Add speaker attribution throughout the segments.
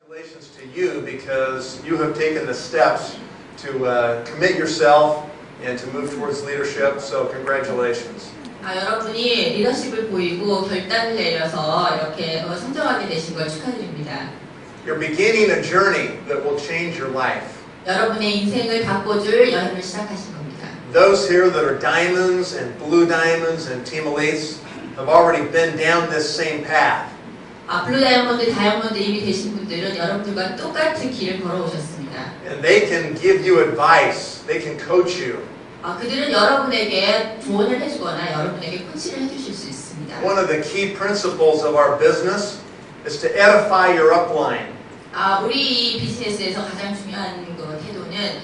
Speaker 1: Congratulations to you because you have taken the steps to commit yourself and to move towards leadership. So congratulations.
Speaker 2: 여러분이 리더십을 보이고 결단을 내려서 이렇게 성장하게 되신 걸 축하드립니다.
Speaker 1: You're beginning a journey that will change your life.
Speaker 2: 여러분의 인생을 바꿔줄 여행을 시작하신 겁니다.
Speaker 1: Those here that are diamonds and blue diamonds and team elites have already been down this same path.
Speaker 2: 블루 다이아몬드, 다이아몬드 이미 되신 분들은 여러분들과 똑같은 길을 걸어오셨습니다.
Speaker 1: And they can give you advice. They can coach you.
Speaker 2: 그들은 여러분에게 조언을 해주거나 여러분에게 코치를 해주실 수 있습니다.
Speaker 1: One of the key principles of our business is to edify your upline.
Speaker 2: 우리 이 비즈니스에서 가장 중요한 그 태도는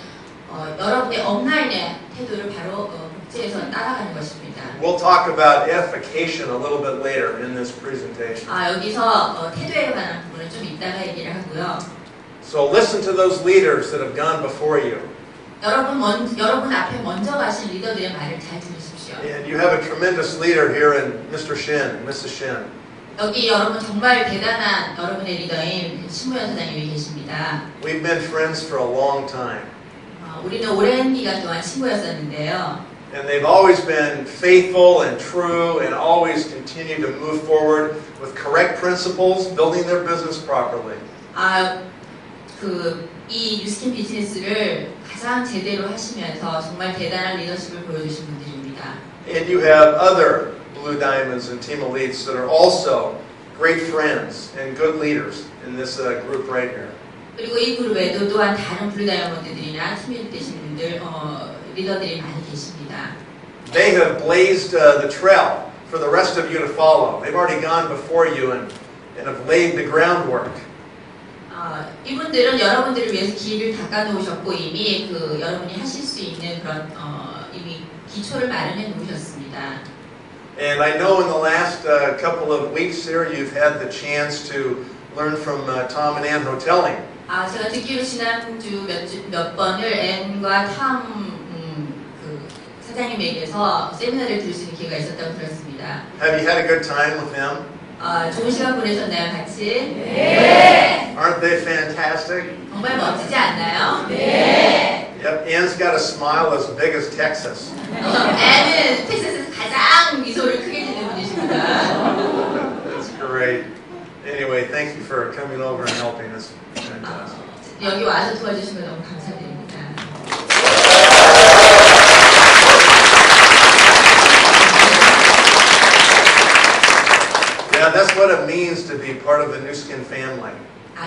Speaker 2: 여러분의 업라인의 태도를 바로 복제해서 따라가는 것입니다.
Speaker 1: We'll talk about edification a little bit later in this presentation.
Speaker 2: 여기서 태도에 관한 부분은 좀 이따가 얘기를 하고요.
Speaker 1: So listen to those leaders that have gone before you.
Speaker 2: 여러분 앞에 먼저 가신 리더들의 말을 잘 들으십시오.
Speaker 1: And you have a tremendous leader here in Mr. Shin, Mrs. Shin.
Speaker 2: 여기 여러분 정말 대단한 여러분의 리더인 신무현 사장님이 계십니다.
Speaker 1: We've been friends for a long time.
Speaker 2: 우리는 오랜 기간 동안 친구였었는데요.
Speaker 1: And they've always been faithful and true and always continue to move forward with correct principles, building their business properly.
Speaker 2: 이 뉴스킨 비즈니스를 가장 제대로 하시면서 정말 대단한 리더십을 보여주신 분들입니다.
Speaker 1: And you have other blue diamonds and team elites that are also great friends and good leaders in this group right here.
Speaker 2: 그리고 이 그룹에도 또한 다른 블루 다이아몬드들이나 팀이 되신 분들, 리더들이 많이 계십니다.
Speaker 1: They have blazed the trail for the rest of you to follow. They've already gone before you and have laid the groundwork.
Speaker 2: 이분들은 여러분들을 위해서 길을 닦아놓으셨고 이미 여러분이 하실 수 있는 그런 이미 기초를 마련해 놓으셨습니다.
Speaker 1: And I know in the last couple of weeks here you've had the chance to learn from Tom and Ann Hotelling.
Speaker 2: 제가 듣기로 지난주 몇 번을 앤과 탐 사장님에게서 세미나를 들을 수 있는 기회가 있었다고 들었습니다.
Speaker 1: Have you had a good time with them?
Speaker 2: 좋은 시간 보내셨나요, 같이?
Speaker 1: 네. Aren't they fantastic?
Speaker 2: 정말 멋지지 않나요?
Speaker 1: 네. Yep, Ann's got a smile as big as Texas.
Speaker 2: 앤은 텍사스에서 가장 미소를 크게 짓는 분이십니다.
Speaker 1: That's great. Anyway, thank you for coming over and helping us. Fantastic.
Speaker 2: 여기 와서 도와주신 거 너무 감사드립니다.
Speaker 1: Yeah, that's what it means to be part of the New Skin family.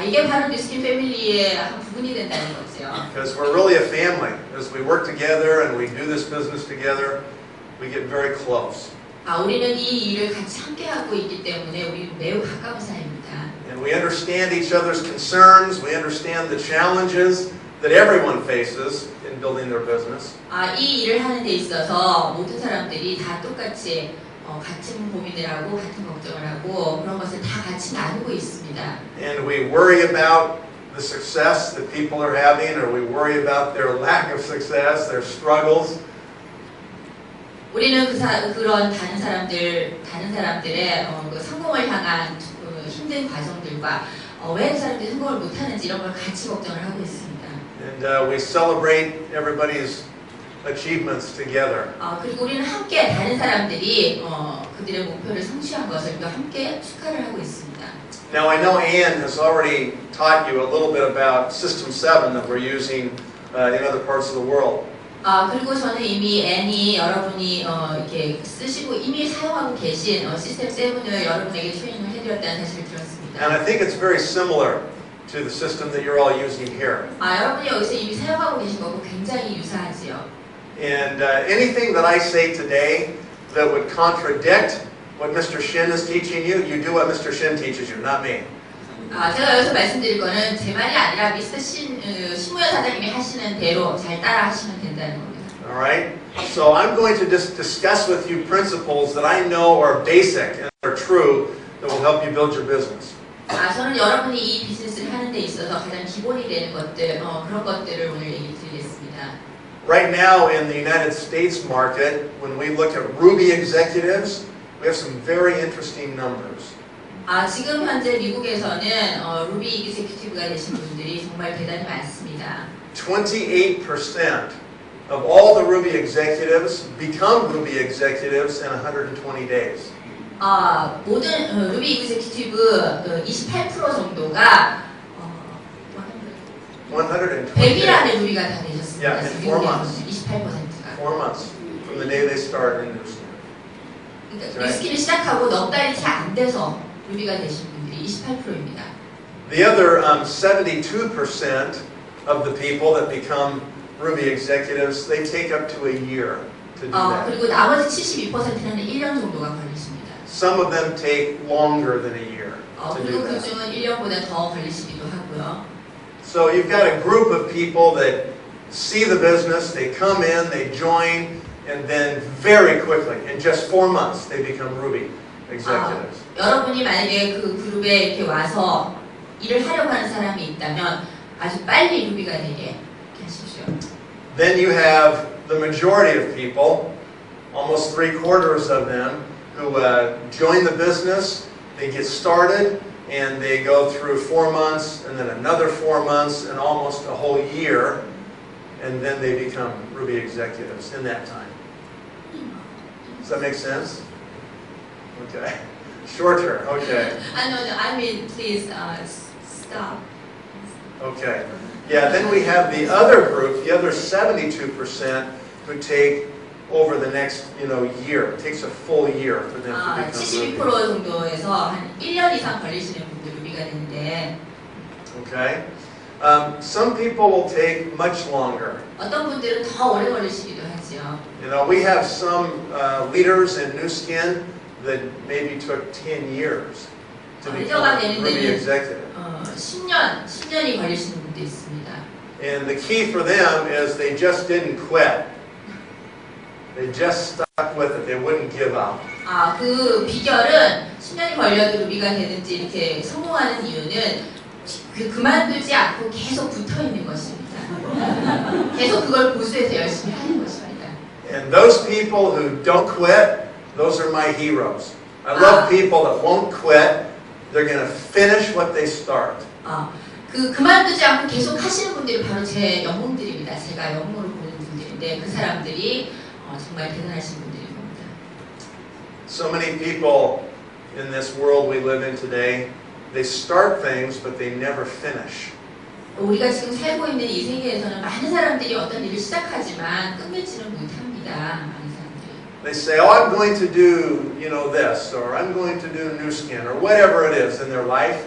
Speaker 2: 이게 바로 뉴스킨 패밀리의 한 부분이 된다는 거죠.
Speaker 1: Because we're really a family. As we work together and we do this business together, we get very close.
Speaker 2: 우리는 이 일을 같이 함께 하고 있기 때문에 우리 매우 가까운 사이입니다.
Speaker 1: And we understand each other's concerns. We understand the challenges that everyone faces in building their business.
Speaker 2: 이 일을 하는 데 있어서 모든 사람들이 다 똑같이 같은 고민을 하고 같은 걱정을 하고 그런 것을 다 같이 나누고 있습니다.
Speaker 1: And we worry about the success that people are having, or we worry about their lack of success, their struggles.
Speaker 2: 우리는 그런 다른 사람들의 그 성공을 향한 힘든 과정들과 왜 그 사람들이 성공을 못하는지 이런 걸 같이 걱정을 하고 있습니다.
Speaker 1: And we celebrate everybody's achievements together.
Speaker 2: 그리고 우리는 함께 다른 사람들이 그들의 목표를 성취한 것을 또 함께 축하를 하고 있습니다.
Speaker 1: Now I know Ann has already taught you a little bit about System 7 that we're using in other parts of the world.
Speaker 2: 그리고 저는 이미 앤이 여러분이 이렇게 쓰시고 이미 사용하고 계신 시스템 7을 여러분에게 트레이닝을 해드렸다는 사실을 들었습니다.
Speaker 1: And I think it's very similar to the system that you're all using here.
Speaker 2: 여러분이 여기서 이미 사용하고 계신 거고 굉장히 유사하지요.
Speaker 1: And anything that I say today that would contradict what Mr. Shin is teaching you, you do what Mr. Shin teaches you, not me.
Speaker 2: 제가 여기서 말씀드릴 거는 제 말이 아니라 미스터 신무현 사장님이 하시는 대로 잘 따라 하시면 된다는 겁니다.
Speaker 1: All right? So I'm going to just discuss with you principles that I know are basic and are true that will help you build your business.
Speaker 2: 저는 여러분이 이 비즈니스를 하는 데 있어서 가장 기본이 되는 것들, 그런 것들을 오늘 얘기 드리겠습니다.
Speaker 1: Right now in the United States market, when we look at Ruby executives, we have some very interesting numbers.
Speaker 2: 지금 현재 미국에서는 루비 이그제큐티브가 되신 분들이 정말 대단히 많습니다.
Speaker 1: 28% of all the Ruby executives become Ruby executives in 120 days.
Speaker 2: 모든 루비 이그제큐티브 28% 정도가 100일 안에 루비가 다 되셨습니다.
Speaker 1: Yeah, in 4 months.
Speaker 2: 28%가.
Speaker 1: 4 months from the day they start in New
Speaker 2: 그러니까 뉴스킬을 시작하고 넉 달이 채 안 돼서 루비가 되신 분들이 28%입니다.
Speaker 1: The other 72% of the people that become Ruby executives, they take up to a year to do that.
Speaker 2: 그리고 나머지 72%는 1년 정도가 걸리십니다.
Speaker 1: Some of them take longer than a year to
Speaker 2: 그리고
Speaker 1: do
Speaker 2: 그
Speaker 1: that.
Speaker 2: 중은 1년보다 더 걸리시기도 하고요.
Speaker 1: So you've got a group of people that see the business, they come in, they join, and then very quickly, in just 4 months, they become Ruby executives.
Speaker 2: 여러분이 만약에 그 그룹에 이렇게 와서 일을 하려고 하는 사람이 있다면 아주 빨리 루비가 되게 하십시오.
Speaker 1: Then you have the majority of people, almost 3/4 of them, who join the business, they get started, and they go through 4 months, and then another 4 months, and almost a whole year, and then they become Ruby executives in that time. Does that make sense? Okay. Shorter, okay.
Speaker 2: No, I mean, please stop.
Speaker 1: Okay. Yeah, then we have the other group, the other 72%, who take over the next, year. It takes a full year for them to become
Speaker 2: 72%
Speaker 1: Ruby.
Speaker 2: 정도에서 한 1년 이상 걸리시는 분들 루비가 되는데
Speaker 1: Okay. Some people will take much longer.
Speaker 2: 어떤 분들은 더 오래 걸리시기도 하죠.
Speaker 1: We have some leaders in New Skin that maybe took 10 years to become Ruby executive.
Speaker 2: 10년이 걸리시는 분도 있습니다.
Speaker 1: And the key for them is they just didn't quit. They just stuck with it. They wouldn't give up.
Speaker 2: 그 비결은 10년이 걸려도 루비가 되는지 이렇게 성공하는 이유는 그만두지 않고 계속 붙어 있는 것입니다. 계속 그걸 보수해서 열심히 하는 것입니다.
Speaker 1: And those people who don't quit, those are my heroes. I love people that won't quit. They're going to finish what they start.
Speaker 2: 그만두지 않고 계속 하시는 분들이 바로 제 영웅들입니다. 제가 영웅으로 보는 분들인데 그 사람들이 정말 대단하신 분들인 겁니다.
Speaker 1: So many people in this world we live in today, they start things but they never finish.
Speaker 2: 우리가 지금 살고 있는 이 세계에서는 많은 사람들이 어떤 일을 시작하지만 끝내지는 못합니다. 많은 사람들이.
Speaker 1: They say, "Oh, I'm going to do, this, or I'm going to do New Skin, or whatever it is in their life,"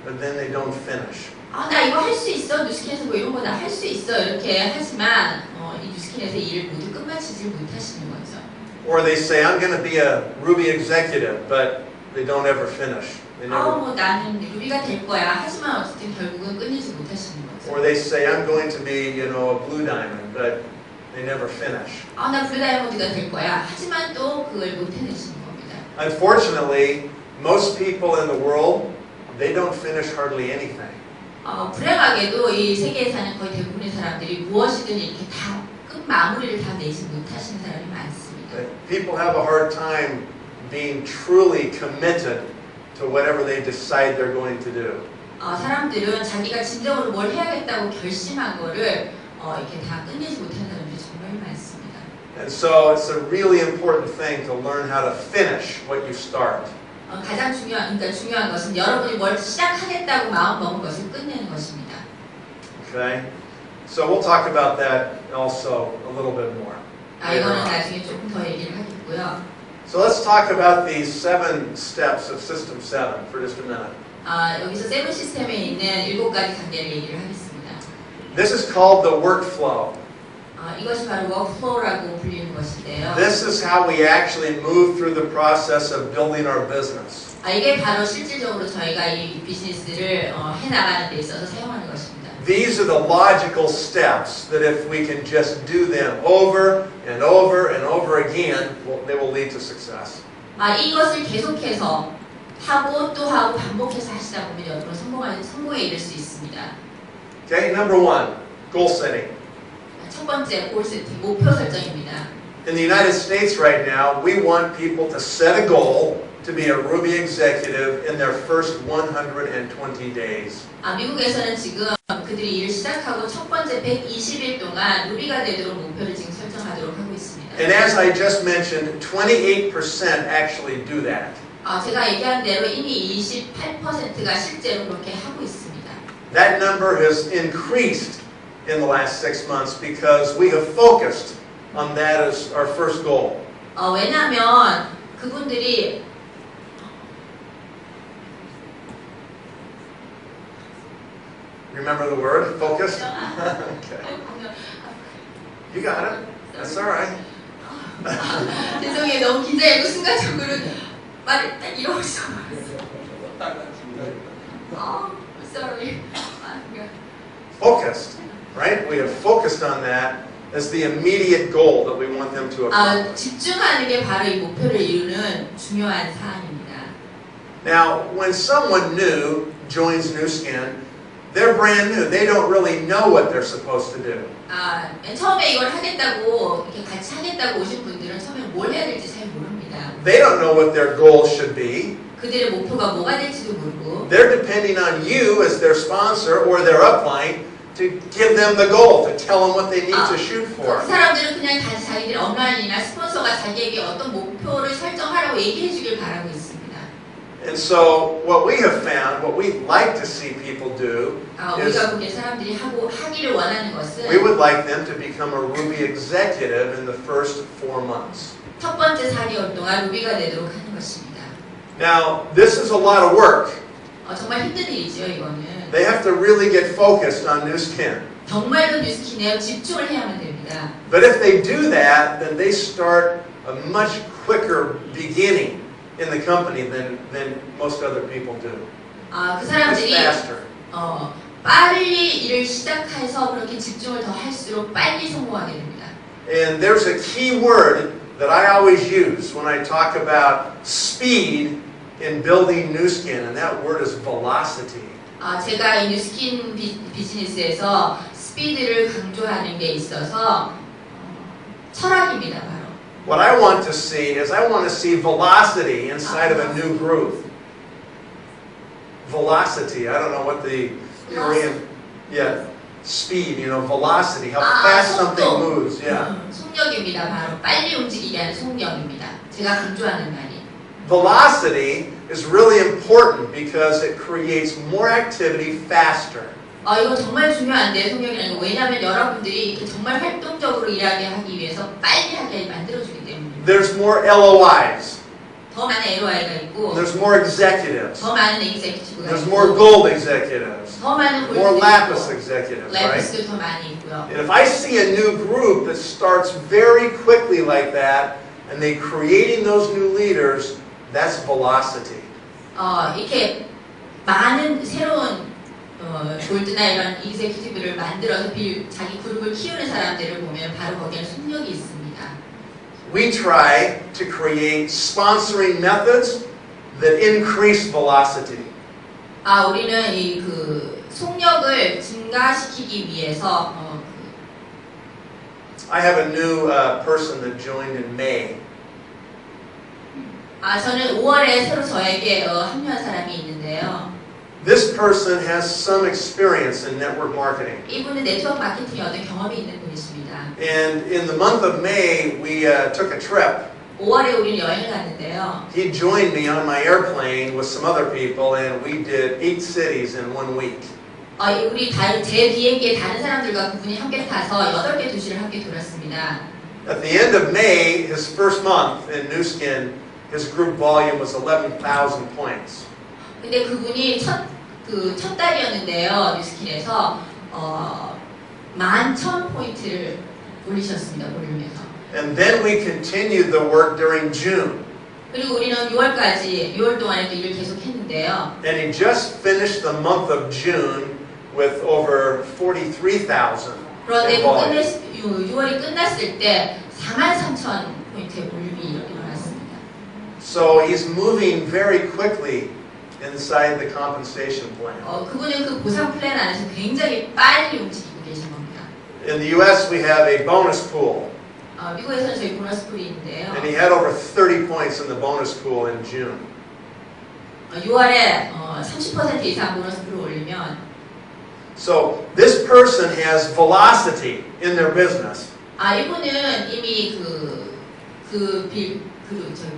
Speaker 1: but then they don't finish.
Speaker 2: 나 이거 할 수 있어. 뉴스킨에서 뭐 이런 거 나 할 수 있어. 이렇게 하지만 이 뉴스킨에서 일을 모두 끝마치지 못하시는 거죠.
Speaker 1: Or they say, "I'm going to be a Ruby executive," but they don't ever finish. They never.
Speaker 2: 나는 루비가 될 거야. 하지만 어쨌든 결국은 끝내지 못하시는 거죠.
Speaker 1: Or they say, "I'm going to be, a blue diamond," but they never finish.
Speaker 2: 나 블루 다이아몬드가 될 거야. 하지만 또 그걸 못 해내시는 겁니다.
Speaker 1: Unfortunately, most people in the world, they don't finish hardly anything.
Speaker 2: 불행하게도 이 세계에 사는 거의 대부분의 사람들이 무엇이든 이렇게 다 끝 마무리를 다 내지 못하시는 사람이 많습니다.
Speaker 1: People have a hard time being truly committed to whatever they decide they're going to do.
Speaker 2: 사람들은 자기가 진정으로 뭘 해야겠다고 결심한 거를 이렇게 다 끝내지 못하는 사람들이 정말 많습니다.
Speaker 1: And so it's a really important thing to learn how to finish what you start.
Speaker 2: 가장 중요한 것은 여러분이 뭘 시작하겠다고 마음 먹은 것을 끝내는 것입니다.
Speaker 1: Okay? So we'll talk about that also a little bit more.
Speaker 2: 이거는 나중에 조금 더 얘기를 하겠고요.
Speaker 1: So let's talk about these 7 steps of System 7 for just a minute.
Speaker 2: 여기서 세븐 시스템에 있는 7가지 단계를 얘기를 하겠습니다.
Speaker 1: This is called the workflow.
Speaker 2: 이것이 바로 워크플로우라고 불리는 것인데요.
Speaker 1: This is how we actually move through the process of building our business.
Speaker 2: 이게 바로 실질적으로 저희가 이 비즈니스를 해나가는 데 있어서 사용하는 것입니다.
Speaker 1: These are the logical steps that if we can just do them over and over and over again, they will lead to success.
Speaker 2: 이것을 계속해서 하고 또 하고 반복해서 하시다 보면 여러분 성공에 이를 수 있습니다.
Speaker 1: Okay, number 1, goal setting.
Speaker 2: 첫 번째 골 세팅, 목표 설정입니다.
Speaker 1: In the United States right now, we want people to set a goal to be a Ruby executive in their first 120 days.
Speaker 2: 미국에서는 지금 그들이 일을 시작하고 첫 번째 120일 동안 루비가 되도록 목표를 지금 설정하도록 하고 있습니다.
Speaker 1: And as I just mentioned, 28% actually do that.
Speaker 2: 제가 얘기한 대로 이미 28%가 실제로 그렇게 하고 있습니다.
Speaker 1: That number has increased in the last 6 months because we have focused on that as our first goal.
Speaker 2: 왜냐하면 그분들이
Speaker 1: Remember the word? Focused? Okay. You got it. That's all right.
Speaker 2: 죄송해요. 너무 긴장했고 순간적으로 말을 딱 이러고 있어요. Sorry.
Speaker 1: Focused, right? We have focused on that as the immediate goal that we want them to accomplish.
Speaker 2: 집중하는 게 바로 이 목표를 이루는 중요한 사안입니다.
Speaker 1: Now, when someone new joins New Skin, they're brand new. They don't really know what they're supposed to do.
Speaker 2: 맨 처음에 이걸 하겠다고 이렇게 같이 하겠다고 오신 분들은 처음에 뭘 해야 될지 잘 모릅니다.
Speaker 1: They don't know what their goal should be.
Speaker 2: 그들의 목표가 뭐가 될지도 모르고.
Speaker 1: They're depending on you as their sponsor or their upline to give them the goal, to tell them what they need to shoot for.
Speaker 2: 그 사람들은 그냥 다시 자기들 업라인이나 스폰서가 자기에게 어떤 목표를 설정하라고 얘기해 주길 바라고 있습니다.
Speaker 1: And so what we have found, what we'd like to see people do is
Speaker 2: 우리가 보기에 사람들이 하기를 원하는 것은
Speaker 1: we would like them to become a Ruby executive in the first 4 months.
Speaker 2: 첫 번째 4개월 동안 루비가 되도록 하는 것입니다.
Speaker 1: Now, this is a lot of work.
Speaker 2: 정말 힘든 일이죠, 이거는.
Speaker 1: They have to really get focused on New Skin.
Speaker 2: 정말로 뉴스킨에 집중을 해야만 됩니다.
Speaker 1: But if they do that, then they start a much quicker beginning in the company than most other people do.
Speaker 2: 그
Speaker 1: It's
Speaker 2: 사람들이
Speaker 1: faster.
Speaker 2: 빨리 일을 시작해서 그렇게 집중을 더 할수록 빨리 성공하게 됩니다.
Speaker 1: And there's a key word that I always use when I talk about speed in building New Skin, and that word is velocity.
Speaker 2: 제가 이 뉴스킨 비즈니스에서 스피드를 강조하는 게 있어서 철학입니다, 바로.
Speaker 1: What I want to see is I want to see velocity inside of a new group. Velocity. I don't know what the Korean, speed. Velocity. How fast something moves. Yeah.
Speaker 2: 속력입니다, 바로 빨리 움직이게 하는 속력입니다. 제가 강조하는 말이.
Speaker 1: Velocity is really important because it creates more activity faster.
Speaker 2: 이거 정말 중요한데 속력이라는 거. 왜냐하면 여러분들이 이렇게 정말 활동적으로 일하게 하기 위해서 빨리 하게 만들어주기 때문입니다.
Speaker 1: There's more LOIs.
Speaker 2: 더 많은 LOI가 있고,
Speaker 1: There's more executives.
Speaker 2: 더 많은 executive가
Speaker 1: There's
Speaker 2: 있고,
Speaker 1: more gold executives.
Speaker 2: 더 많은
Speaker 1: More
Speaker 2: 골드도
Speaker 1: lapis
Speaker 2: 있고,
Speaker 1: executives, right?
Speaker 2: 라피스도 더 많이 있고요.
Speaker 1: And if I see a new group that starts very quickly like that, and they creating those new leaders, that's velocity.
Speaker 2: 이렇게 많은 새로운 골드나 이런 executive를 만들어서 자기 그룹을 키우는 사람들을 보면 바로 거기에는 속력이 있습니다.
Speaker 1: We try to create sponsoring methods that increase velocity.
Speaker 2: 우리는 이 속력을 증가시키기 위해서
Speaker 1: I have a new person that joined in May.
Speaker 2: 저는 5월에 새로 저에게 합류한 사람이 있는데요.
Speaker 1: This person has some experience in network marketing.
Speaker 2: 이분은 네트워크 마케팅에 어떤 경험이 있는 분이십니다.
Speaker 1: And in the month of May, we took a trip.
Speaker 2: 5월에 우리는 여행을 갔는데요.
Speaker 1: He joined me on my airplane with some other people, and we did 8 cities in 1 week.
Speaker 2: 우리 제 비행기에 다른 사람들과 그분이 함께 타서 8개 도시를 함께 돌았습니다.
Speaker 1: At the end of May, his first month in New Skin, his group volume was 11,000 points.
Speaker 2: 근데 그분이 첫 달이었는데요, 뉴스킨에서 11,000포인트를 올리셨습니다, 볼륨에서.
Speaker 1: And then we continued the work during June.
Speaker 2: 그리고 우리는 6월 동안에 또 일을 계속 했는데요.
Speaker 1: And he just finished the month of June with over 43,000
Speaker 2: 그런데
Speaker 1: in volume.
Speaker 2: 6월이 끝났을 때 43,000포인트의 볼륨이 일어났습니다.
Speaker 1: So he's moving very quickly inside the compensation plan.
Speaker 2: 그분은 그 보상 플랜 안에서 굉장히 빨리 움직이고 계신 겁니다.
Speaker 1: In the U.S., we have a bonus pool.
Speaker 2: 미국에서는 저희 보너스 풀이 있는데요.
Speaker 1: And he had over 30 points in the bonus pool in June.
Speaker 2: 6월에 30% 이상 보너스를 올리면
Speaker 1: So this person has velocity in their business.
Speaker 2: 이분은 이미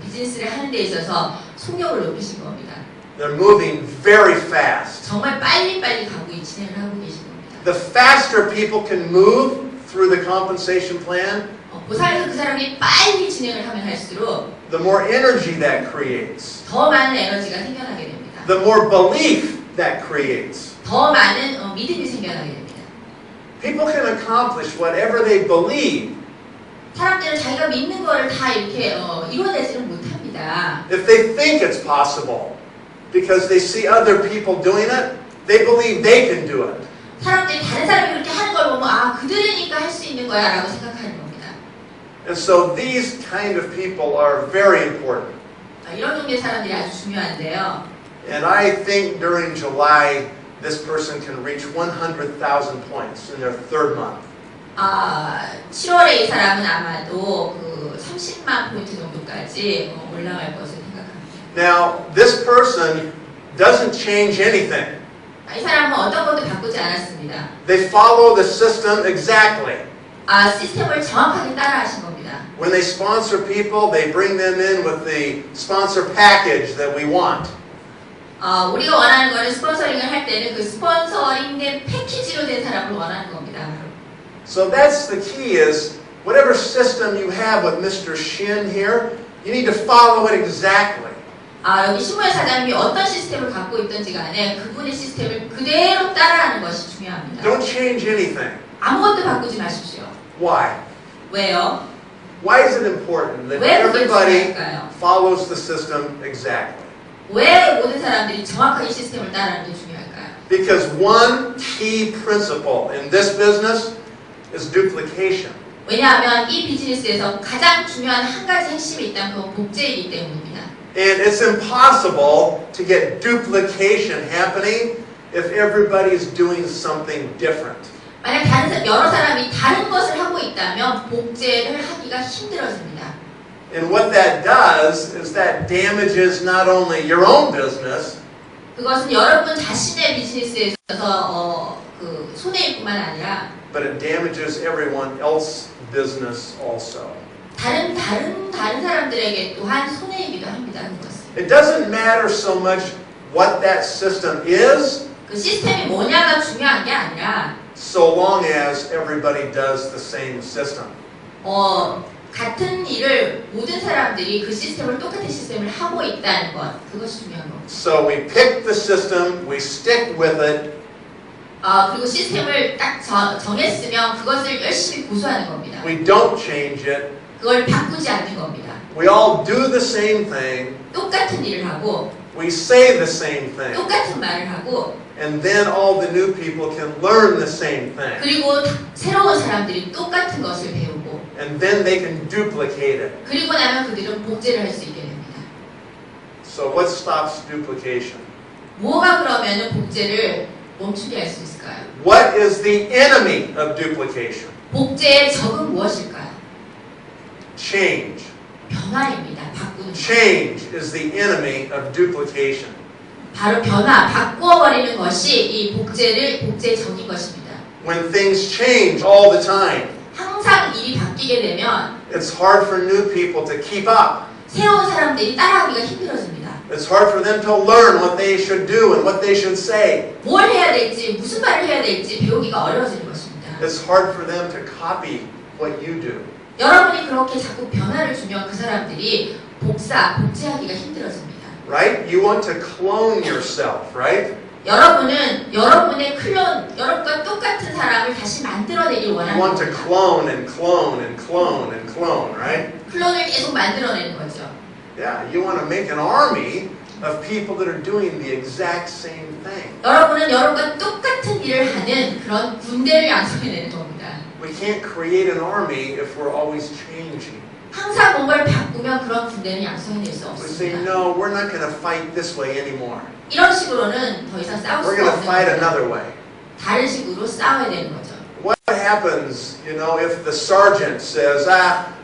Speaker 2: 비즈니스를 하는 데 있어서 속력을 높이신 겁니다.
Speaker 1: They're moving very fast.
Speaker 2: 정말 빨리빨리 진행을 하고 계신 겁니다.
Speaker 1: The faster people can move through the compensation plan,
Speaker 2: 보상에서 그 사람이 빨리 진행을 하면 할수록
Speaker 1: the more energy that creates,
Speaker 2: 더 많은 에너지가 생겨나게 됩니다.
Speaker 1: the more belief that creates.
Speaker 2: 더 많은 믿음이 생겨나게 됩니다.
Speaker 1: People can accomplish whatever they believe
Speaker 2: 사람들은 자기가 믿는 거를 다 이렇게 이뤄내지는 못합니다.
Speaker 1: if they think it's possible. Because they see other people doing it, they believe they can do it.
Speaker 2: 사람들이 다른 사람이 그렇게 하는 걸 보면 그들이니까 할 수 있는 거야 라고 생각하는 겁니다.
Speaker 1: And so these kind of people are very important.
Speaker 2: 이런 종류의 사람들이 아주 중요한데요.
Speaker 1: And I think during July, this person can reach 100,000 points in their third month.
Speaker 2: 7월에 이 사람은 아마도 30만 포인트 정도까지 올라갈 것을 생각합니다.
Speaker 1: Now, this person doesn't change anything.
Speaker 2: 이 사람은 어떤 것도 바꾸지 않았습니다.
Speaker 1: They follow the system exactly.
Speaker 2: 시스템을 정확하게 따라하신 겁니다.
Speaker 1: When they sponsor people, they bring them in with the sponsor package that we want.
Speaker 2: 우리가 원하는 거는 스폰서링을 할 때는 그 스폰서링된 패키지로 된 사람을 원하는 겁니다.
Speaker 1: So that's the key is, whatever system you have with Mr. Shin here, you need to follow it exactly.
Speaker 2: 여기 신무의 사장님이 어떤 시스템을 갖고 있든지 간에 그분의 시스템을 그대로 따라하는 것이 중요합니다.
Speaker 1: Don't change anything.
Speaker 2: 아무것도 바꾸지 마십시오.
Speaker 1: Why?
Speaker 2: 왜요?
Speaker 1: Why is it important that
Speaker 2: 왜 그게
Speaker 1: everybody
Speaker 2: 중요할까요?
Speaker 1: follows the system exactly?
Speaker 2: 왜 모든 사람들이 정확하게 시스템을 따라하는 게 중요할까요?
Speaker 1: Because one key principle in this business is duplication.
Speaker 2: 왜냐하면 이 비즈니스에서 가장 중요한 한 가지 핵심이 있다면 그건 복제이기 때문입니다.
Speaker 1: And it's impossible to get duplication happening if everybody is doing something different.
Speaker 2: 만약 여러 사람이 다른 것을 하고 있다면 복제를 하기가 힘들어집니다.
Speaker 1: And what that does is that damages not only your own business,
Speaker 2: 그것은 여러분 자신의 비즈니스에 있어서 손해일뿐만 아니라
Speaker 1: but it damages everyone else's business also.
Speaker 2: 다른 사람들에게 또한 손해이기도 합니다. 그것은.
Speaker 1: It doesn't matter so much what that system is,
Speaker 2: 그 시스템이 뭐냐가 중요한 게 아니라
Speaker 1: so long as everybody does the same system.
Speaker 2: 같은 일을 모든 사람들이 그 시스템을 똑같은 시스템을 하고 있다는 것 그것이 중요한 겁니다.
Speaker 1: So we pick the system, we stick with it,
Speaker 2: 그리고 시스템을 딱 정했으면 그것을 열심히 고수하는 겁니다.
Speaker 1: we don't change it,
Speaker 2: 그걸 바꾸지 않는 겁니다.
Speaker 1: we all do the same thing,
Speaker 2: 똑같은 일을 하고
Speaker 1: we say the same thing,
Speaker 2: 똑같은 말을 하고
Speaker 1: and then all the new people can learn the same thing,
Speaker 2: 그리고 새로운 사람들이 똑같은 것을 배우고
Speaker 1: and then they can duplicate it.
Speaker 2: 그리고 나면 그들은 복제를 할 수 있게 됩니다.
Speaker 1: So what stops duplication?
Speaker 2: 뭐가 그러면 복제를 멈추게 할 수 있을까요?
Speaker 1: What is the enemy of duplication?
Speaker 2: 복제의 적은 무엇일까요?
Speaker 1: Change.
Speaker 2: 변화입니다. 바꾸는 것.
Speaker 1: Change is the enemy of duplication.
Speaker 2: 바로 변화, 바꾸어버리는 것이 이 복제의 적인 것입니다.
Speaker 1: When things change all the time,
Speaker 2: 항상 일이 바뀌게 되면
Speaker 1: it's hard for new people to keep up.
Speaker 2: 새로운 사람들이 따라하기가 힘들어집니다.
Speaker 1: It's hard for them to learn what they should do and what they should say.
Speaker 2: 뭘 해야 될지, 무슨 말을 해야 될지 배우기가 어려워지는 것입니다.
Speaker 1: It's hard for them to copy what you do.
Speaker 2: 여러분이 그렇게 자꾸 변화를 주면 그 사람들이 복제하기가 힘들어집니다.
Speaker 1: Right? You want to clone yourself, right?
Speaker 2: 여러분은 여러분의 여러분과 똑같은 사람을 다시 만들어내길
Speaker 1: You
Speaker 2: 원하는
Speaker 1: want to
Speaker 2: 겁니다.
Speaker 1: clone and clone and clone and clone, right?
Speaker 2: 클론을 계속 만들어내는 거죠.
Speaker 1: Yeah, you want to make an army of people that are doing the exact same thing.
Speaker 2: 여러분은 여러분과 똑같은 일을 하는 그런 군대를 양성해내는 겁니다.
Speaker 1: We can't create an army if we're always changing.
Speaker 2: 항상 뭔가를 바꾸면 그런 군대는 양성해낼 수
Speaker 1: We say,
Speaker 2: 없습니다.
Speaker 1: no, we're not going to fight this way anymore.
Speaker 2: 이런 식으로는 더 이상 싸울
Speaker 1: We're
Speaker 2: 수가
Speaker 1: going to
Speaker 2: 없는
Speaker 1: fight
Speaker 2: 겁니다.
Speaker 1: another way.
Speaker 2: 다른 식으로 싸워야 되는 거죠.
Speaker 1: What happens, if the sergeant says,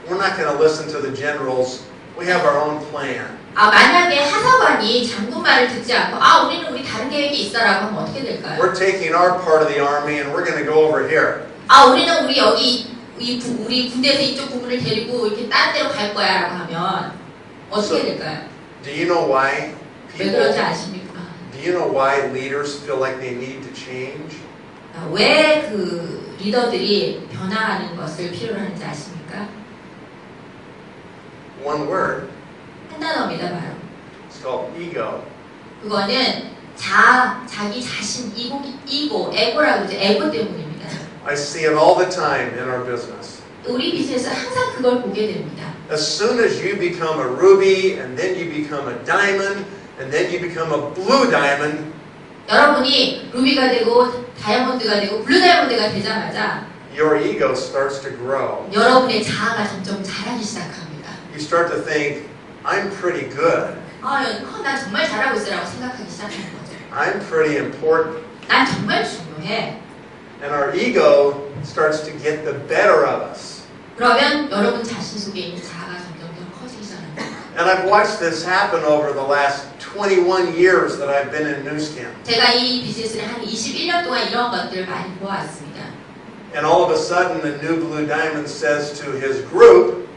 Speaker 1: we're not going to listen to the general's We have our own plan.
Speaker 2: 만약에 하사관이 장군 말을 듣지 않고 우리는 우리 다른 계획이 있어라고 하면 어떻게 될까요?
Speaker 1: We're taking our part of the army and we're going to go over here.
Speaker 2: 우리는 우리 여기 우리 군대에서 이쪽 부분을 데리고 이렇게 다른 데로 갈 거야라고 하면 어떻게 될까요?
Speaker 1: Do you know why
Speaker 2: 왜 그런지 아십니까?
Speaker 1: Do you know why leaders feel like they need to change?
Speaker 2: 왜 그 리더들이 변화하는 것을 필요로 하는지 아십니까?
Speaker 1: One word.
Speaker 2: 한 단어입니다, 바로.
Speaker 1: It's called ego.
Speaker 2: 그거는 자기 자신, 에고라고 그러죠. 에고 때문입니다.
Speaker 1: I see it all the time in our business.
Speaker 2: 우리 비즈니스에서 항상 그걸 보게 됩니다.
Speaker 1: As soon as you become a ruby, and then you become a diamond, and then you become a blue diamond,
Speaker 2: 여러분이 루비가 되고 다이아몬드가 되고 블루 다이아몬드가 되자마자
Speaker 1: your ego starts to grow.
Speaker 2: 여러분의 자아가 점점 자라기 시작합니다.
Speaker 1: You start to think, I'm pretty good.
Speaker 2: 난 정말 잘하고 있어라고 생각하기 시작하는 거죠.
Speaker 1: I'm pretty important.
Speaker 2: 난 정말 중요해.
Speaker 1: And our ego starts to get the better of us.
Speaker 2: 그러면 여러분 자신 속에 있는 자아가 점점 더 커지기 시작합니다.
Speaker 1: And I've watched this happen over the last 21 years that I've been in Newskin.
Speaker 2: 제가 이 비즈니스를 한 21년 동안 이런 것들을 많이 보았습니다.
Speaker 1: And all of a sudden, the new blue diamond says to his group,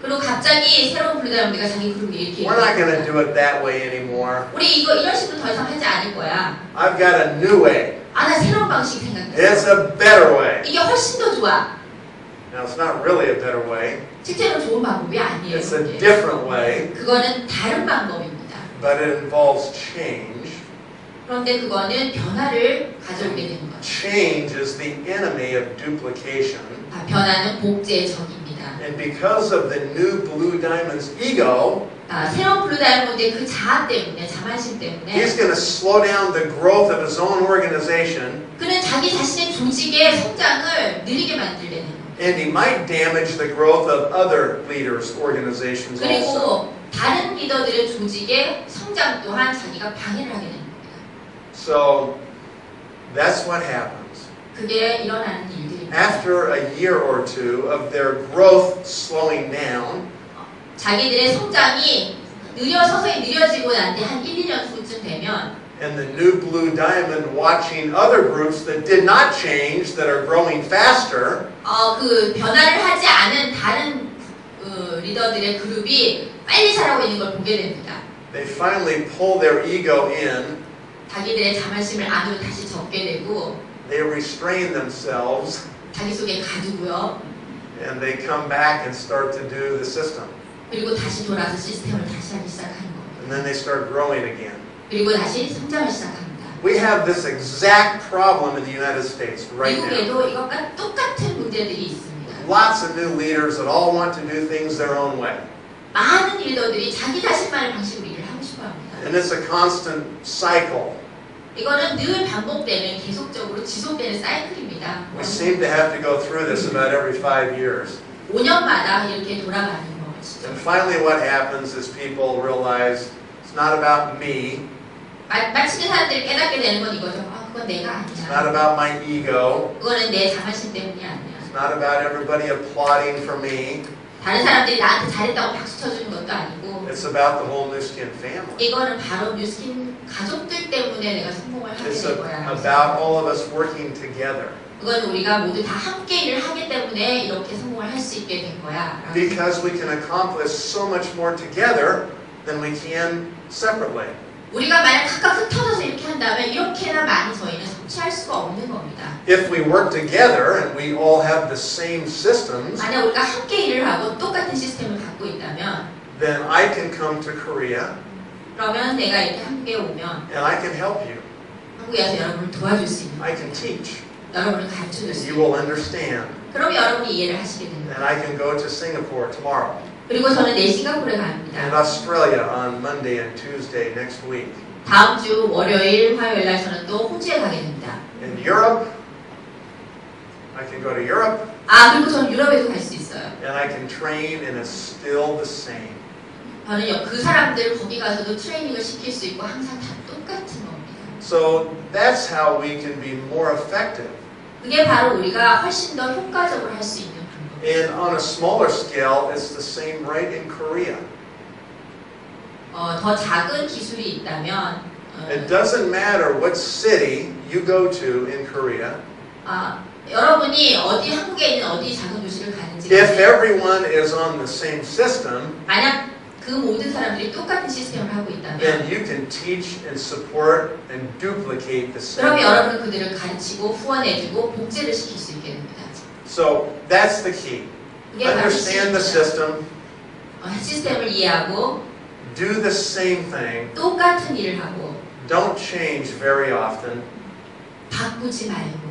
Speaker 2: 그리고 갑자기 새로운 블루 다이아몬드가 자기 그룹에 이렇게
Speaker 1: we're not going to do it that way anymore.
Speaker 2: 우리 이런 식으로 더 이상 하지 않을 거야.
Speaker 1: I've got a new way.
Speaker 2: 나 새로운 방식 생각났어.
Speaker 1: It's a better way.
Speaker 2: 이게 훨씬 더 좋아.
Speaker 1: Now, it's not really a better way.
Speaker 2: 실제로 좋은 방법이 아니에요.
Speaker 1: It's a different way,
Speaker 2: 그거는 다른 방법입니다.
Speaker 1: but it involves change.
Speaker 2: 그런데 그거는 변화를 가져오게 되는 거죠.
Speaker 1: Change is the enemy of duplication.
Speaker 2: 변화는 복제의 적입니다.
Speaker 1: And because of the new blue diamond's ego,
Speaker 2: 새로운 블루 다이아몬드의 그 자아 때문에, 자만심 때문에
Speaker 1: he's going to slow down the growth of his own organization.
Speaker 2: 그는 자기 자신의 조직의 성장을 느리게 만들려는 거예요.
Speaker 1: And he might damage the growth of other leaders' organizations also.
Speaker 2: 그리고 다른 리더들의 조직의 성장 또한 자기가 방해를 하게 되는 겁니다.
Speaker 1: So that's what happens.
Speaker 2: 그게 일어나는 일들입니다.
Speaker 1: After a year or two of their growth slowing down,
Speaker 2: 자기들의 성장이 서서히 느려지고 난 뒤 한 1, 2년 후쯤 되면
Speaker 1: and the new blue diamond watching other groups that did not change, that are growing faster,
Speaker 2: 그 변화를 하지 않은 다른 리더들의 그룹이 빨리 자라고 있는 걸 보게 됩니다.
Speaker 1: they finally pull their ego in,
Speaker 2: 자기들의 자만심을 안으로 다시 접게 되고
Speaker 1: they restrain themselves,
Speaker 2: 자기 속에 가두고요.
Speaker 1: and they come back and start to do the system.
Speaker 2: 그리고 다시 돌아서 시스템을 다시 하기 시작하는 겁니다.
Speaker 1: And then they start growing again.
Speaker 2: 그리고 다시 성장을 시작합니다.
Speaker 1: We have this exact problem in the United States right now.
Speaker 2: 미국에도 이것과 똑같은 문제들이 있습니다.
Speaker 1: Lots of new leaders that all want to do things their own way.
Speaker 2: 많은 리더들이 자기 자신만의 방식으로 일을 하고 싶어합니다.
Speaker 1: And it's a constant cycle.
Speaker 2: 이거는 늘 반복되는, 계속적으로 지속되는 사이클입니다.
Speaker 1: We seem to have to go through this about every 5 years.
Speaker 2: 5년마다 이렇게 돌아가는 것이죠.
Speaker 1: And finally what happens is people realize it's not about me.
Speaker 2: 마치는 사람들이 깨닫게 되는 건 이거죠. 그건 내가
Speaker 1: It's
Speaker 2: 아니야.
Speaker 1: not about my ego.
Speaker 2: 그거는 내 자만심 때문이 아니야.
Speaker 1: It's not about everybody applauding for me.
Speaker 2: 다른 사람들이 나한테 잘했다고 박수 쳐주는 것도 아니고
Speaker 1: It's about the whole Newskin family.
Speaker 2: 이거는 바로 뉴스킨 가족들 때문에 내가 성공을 하게
Speaker 1: It's
Speaker 2: 된 거야.
Speaker 1: about all of us working together.
Speaker 2: 그건 우리가 모두 다 함께 일을 하기 때문에 이렇게 성공을 할 수 있게 된 거야.
Speaker 1: Because we can accomplish so much more together than we can separately.
Speaker 2: 우리가 만약 각각 흩어져서 이렇게 한다면 이렇게나 많이 저희는 성취할 수가 없는 겁니다.
Speaker 1: If we work together and we all have the same systems,
Speaker 2: 만약 우리가 함께 일을 하고 똑같은 시스템을 갖고 있다면
Speaker 1: then I can come to Korea
Speaker 2: 그러면 내가 이렇게 함께 오면
Speaker 1: and I can help you.
Speaker 2: 한국에 와서 여러분을 도와줄 수 있는
Speaker 1: I can teach.
Speaker 2: 여러분을 가르쳐줄 수
Speaker 1: You
Speaker 2: 있는
Speaker 1: will understand.
Speaker 2: 그럼 여러분이 이해를 하시게 됩니다.
Speaker 1: And I can go to Singapore tomorrow.
Speaker 2: 그리고 저는 내일 싱가포르에
Speaker 1: And
Speaker 2: 갑니다.
Speaker 1: Australia on Monday and Tuesday next week.
Speaker 2: 다음 주 월요일, 화요일 날 저는 또 호주에 가게 됩니다.
Speaker 1: In Europe, I can go to Europe
Speaker 2: 그리고 저는 유럽에도 갈 수 있어요.
Speaker 1: and I can train and it's still the same.
Speaker 2: 저는 그 사람들 거기 가서도 트레이닝을 시킬 수 있고 항상 다 똑같은 겁니다.
Speaker 1: So that's how we can be more effective.
Speaker 2: 그게 바로 우리가 훨씬 더 효과적으로 할 수 있는 방법.
Speaker 1: And on a smaller scale, it's the same right in Korea.
Speaker 2: 더 작은 기술이 있다면
Speaker 1: it doesn't matter what city you go to in Korea.
Speaker 2: 여러분이 어디 한국에 있는 어디 작은 도시를 가는지
Speaker 1: If everyone is on the same system,
Speaker 2: 만약 그 모든 사람들이 똑같은 시스템을 하고
Speaker 1: then
Speaker 2: 있다면
Speaker 1: you can teach and support and duplicate the same.
Speaker 2: 그럼 여러분은 그들을 가르치고 후원해주고 복제를 시킬 수 있게 됩니다.
Speaker 1: So that's the key. Understand the system,
Speaker 2: 시스템을 이해하고
Speaker 1: do the same thing,
Speaker 2: 똑같은 일을 하고
Speaker 1: don't change very often.
Speaker 2: 바꾸지 말고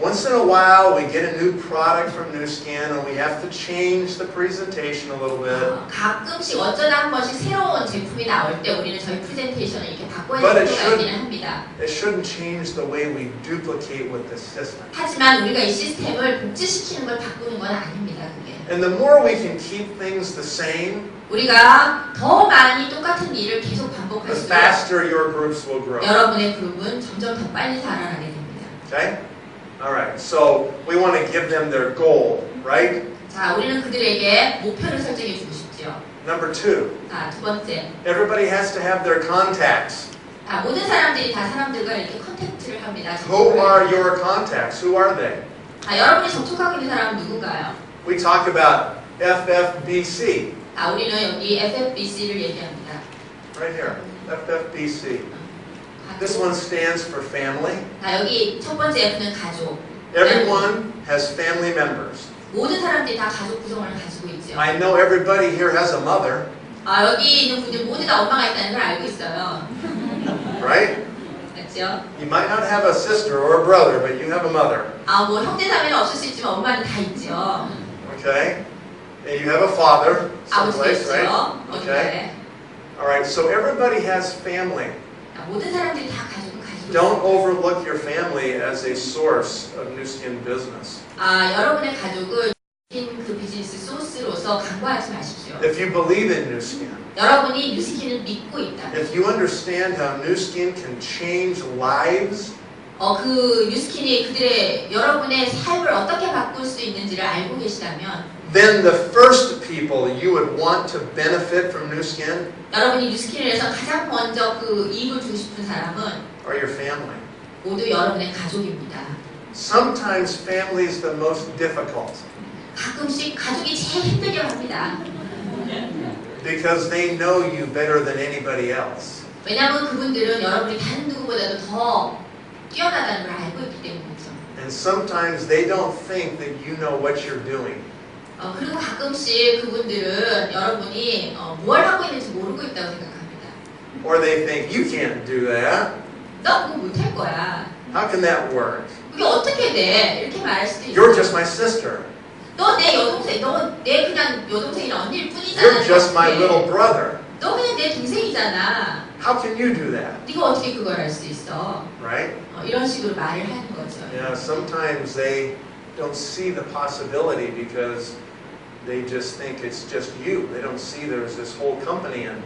Speaker 1: Once in a while we get a new product from New Skin and we have to change the presentation a little bit.
Speaker 2: 가끔씩 어쩌다 한 번씩 새로운 제품이 나올 때 우리는 저희 프레젠테이션을 이렇게 바꿔야
Speaker 1: But
Speaker 2: 될
Speaker 1: it
Speaker 2: 때가 있기는 합니다.
Speaker 1: shouldn't change the way we duplicate with the system.
Speaker 2: 하지만 우리가 이 시스템을 복제시키는 걸 바꾸는 건 아닙니다. 그게.
Speaker 1: And the more we can keep things the same,
Speaker 2: 우리가 더 많이 똑같은 일을 계속
Speaker 1: the
Speaker 2: 반복할수록
Speaker 1: faster your groups will grow.
Speaker 2: 여러분의 그룹은 점점 더 빨리 자라나게 됩니다.
Speaker 1: Okay? Alright, so we want to give them their goal, right?
Speaker 2: 자, 우리는 그들에게 목표를 설정해 주고 싶죠.
Speaker 1: Number 2,
Speaker 2: 자, 두 번째.
Speaker 1: everybody has to have their contacts.
Speaker 2: 자, 모든 사람들이 다 사람들과 이렇게 컨택트를 합니다.
Speaker 1: Who are your contacts? Who are they?
Speaker 2: 자, 여러분이 접촉하고 있는 사람은 누군가요?
Speaker 1: We talk about FFBC,
Speaker 2: 자, 우리는 여기 FFBC를 얘기합니다.
Speaker 1: right here, FFBC. This one stands for family.
Speaker 2: 자, 여기 첫 번째 F는 가족.
Speaker 1: Everyone has family members.
Speaker 2: 모든 사람들이 다 가족 구성을 가지고 있죠.
Speaker 1: I know everybody here has a mother,
Speaker 2: 여기 있는 분들 모두 다 엄마가 있다는 걸 알고 있어요.
Speaker 1: right?
Speaker 2: 맞죠?
Speaker 1: You might not have a sister or a brother, but you have a mother,
Speaker 2: 뭐 형제 자매는 없을 수 있지만 엄마는 다 있죠.
Speaker 1: okay? And you have a father
Speaker 2: 아버지도
Speaker 1: someplace,
Speaker 2: 있죠.
Speaker 1: right? Okay. All right, so everybody has family.
Speaker 2: 모든 사람들이 다 가족을 가지고
Speaker 1: Don't
Speaker 2: 있어요.
Speaker 1: overlook your family as a source of New Skin business.
Speaker 2: 여러분의 가족을 그 비즈니스 소스로서 간과하지 마십시오.
Speaker 1: If you believe in New Skin,
Speaker 2: 여러분이 뉴스킨을 믿고 있다.
Speaker 1: if you understand how New Skin can change lives,
Speaker 2: 그 뉴스킨이 그들의 여러분의 삶을 어떻게 바꿀 수 있는지를 알고 계시다면
Speaker 1: then the first people you would want to benefit from New Skin
Speaker 2: 여러분이 뉴스킨을 해서 가장 먼저 그 이익을 주고 싶은 사람은
Speaker 1: are your family.
Speaker 2: 모두 여러분의 가족입니다.
Speaker 1: Sometimes family is the most difficult
Speaker 2: 가끔씩 가족이 제일 힘들게 합니다.
Speaker 1: because they know you better than anybody else.
Speaker 2: 왜냐하면 그분들은 여러분이 다른 누구보다도 더 뛰어나다는 걸 알고 있기 때문이죠.
Speaker 1: And sometimes they don't think that you know what you're doing.
Speaker 2: 그리고 가끔씩 그분들은 여러분이 뭘 하고 있는지 모르고 있다고 생각합니다.
Speaker 1: Or they think you can't do that.
Speaker 2: 너 그거 못할 거야.
Speaker 1: How can that work?
Speaker 2: 그게 어떻게 돼? 이렇게 말할 수도 있어.
Speaker 1: You're just my sister.
Speaker 2: 너 내 여동생, 너 내 그냥 여동생이나 언니일 뿐이잖아.
Speaker 1: You're just my little brother.
Speaker 2: 너 그냥 내 동생이잖아.
Speaker 1: How can you do that?
Speaker 2: 네가 어떻게 그걸 할 수 있어?
Speaker 1: Right?
Speaker 2: 이런 식으로 말을 하는 거죠.
Speaker 1: Yeah, sometimes they don't see the possibility because they just think it's just you. They don't see there's this whole company and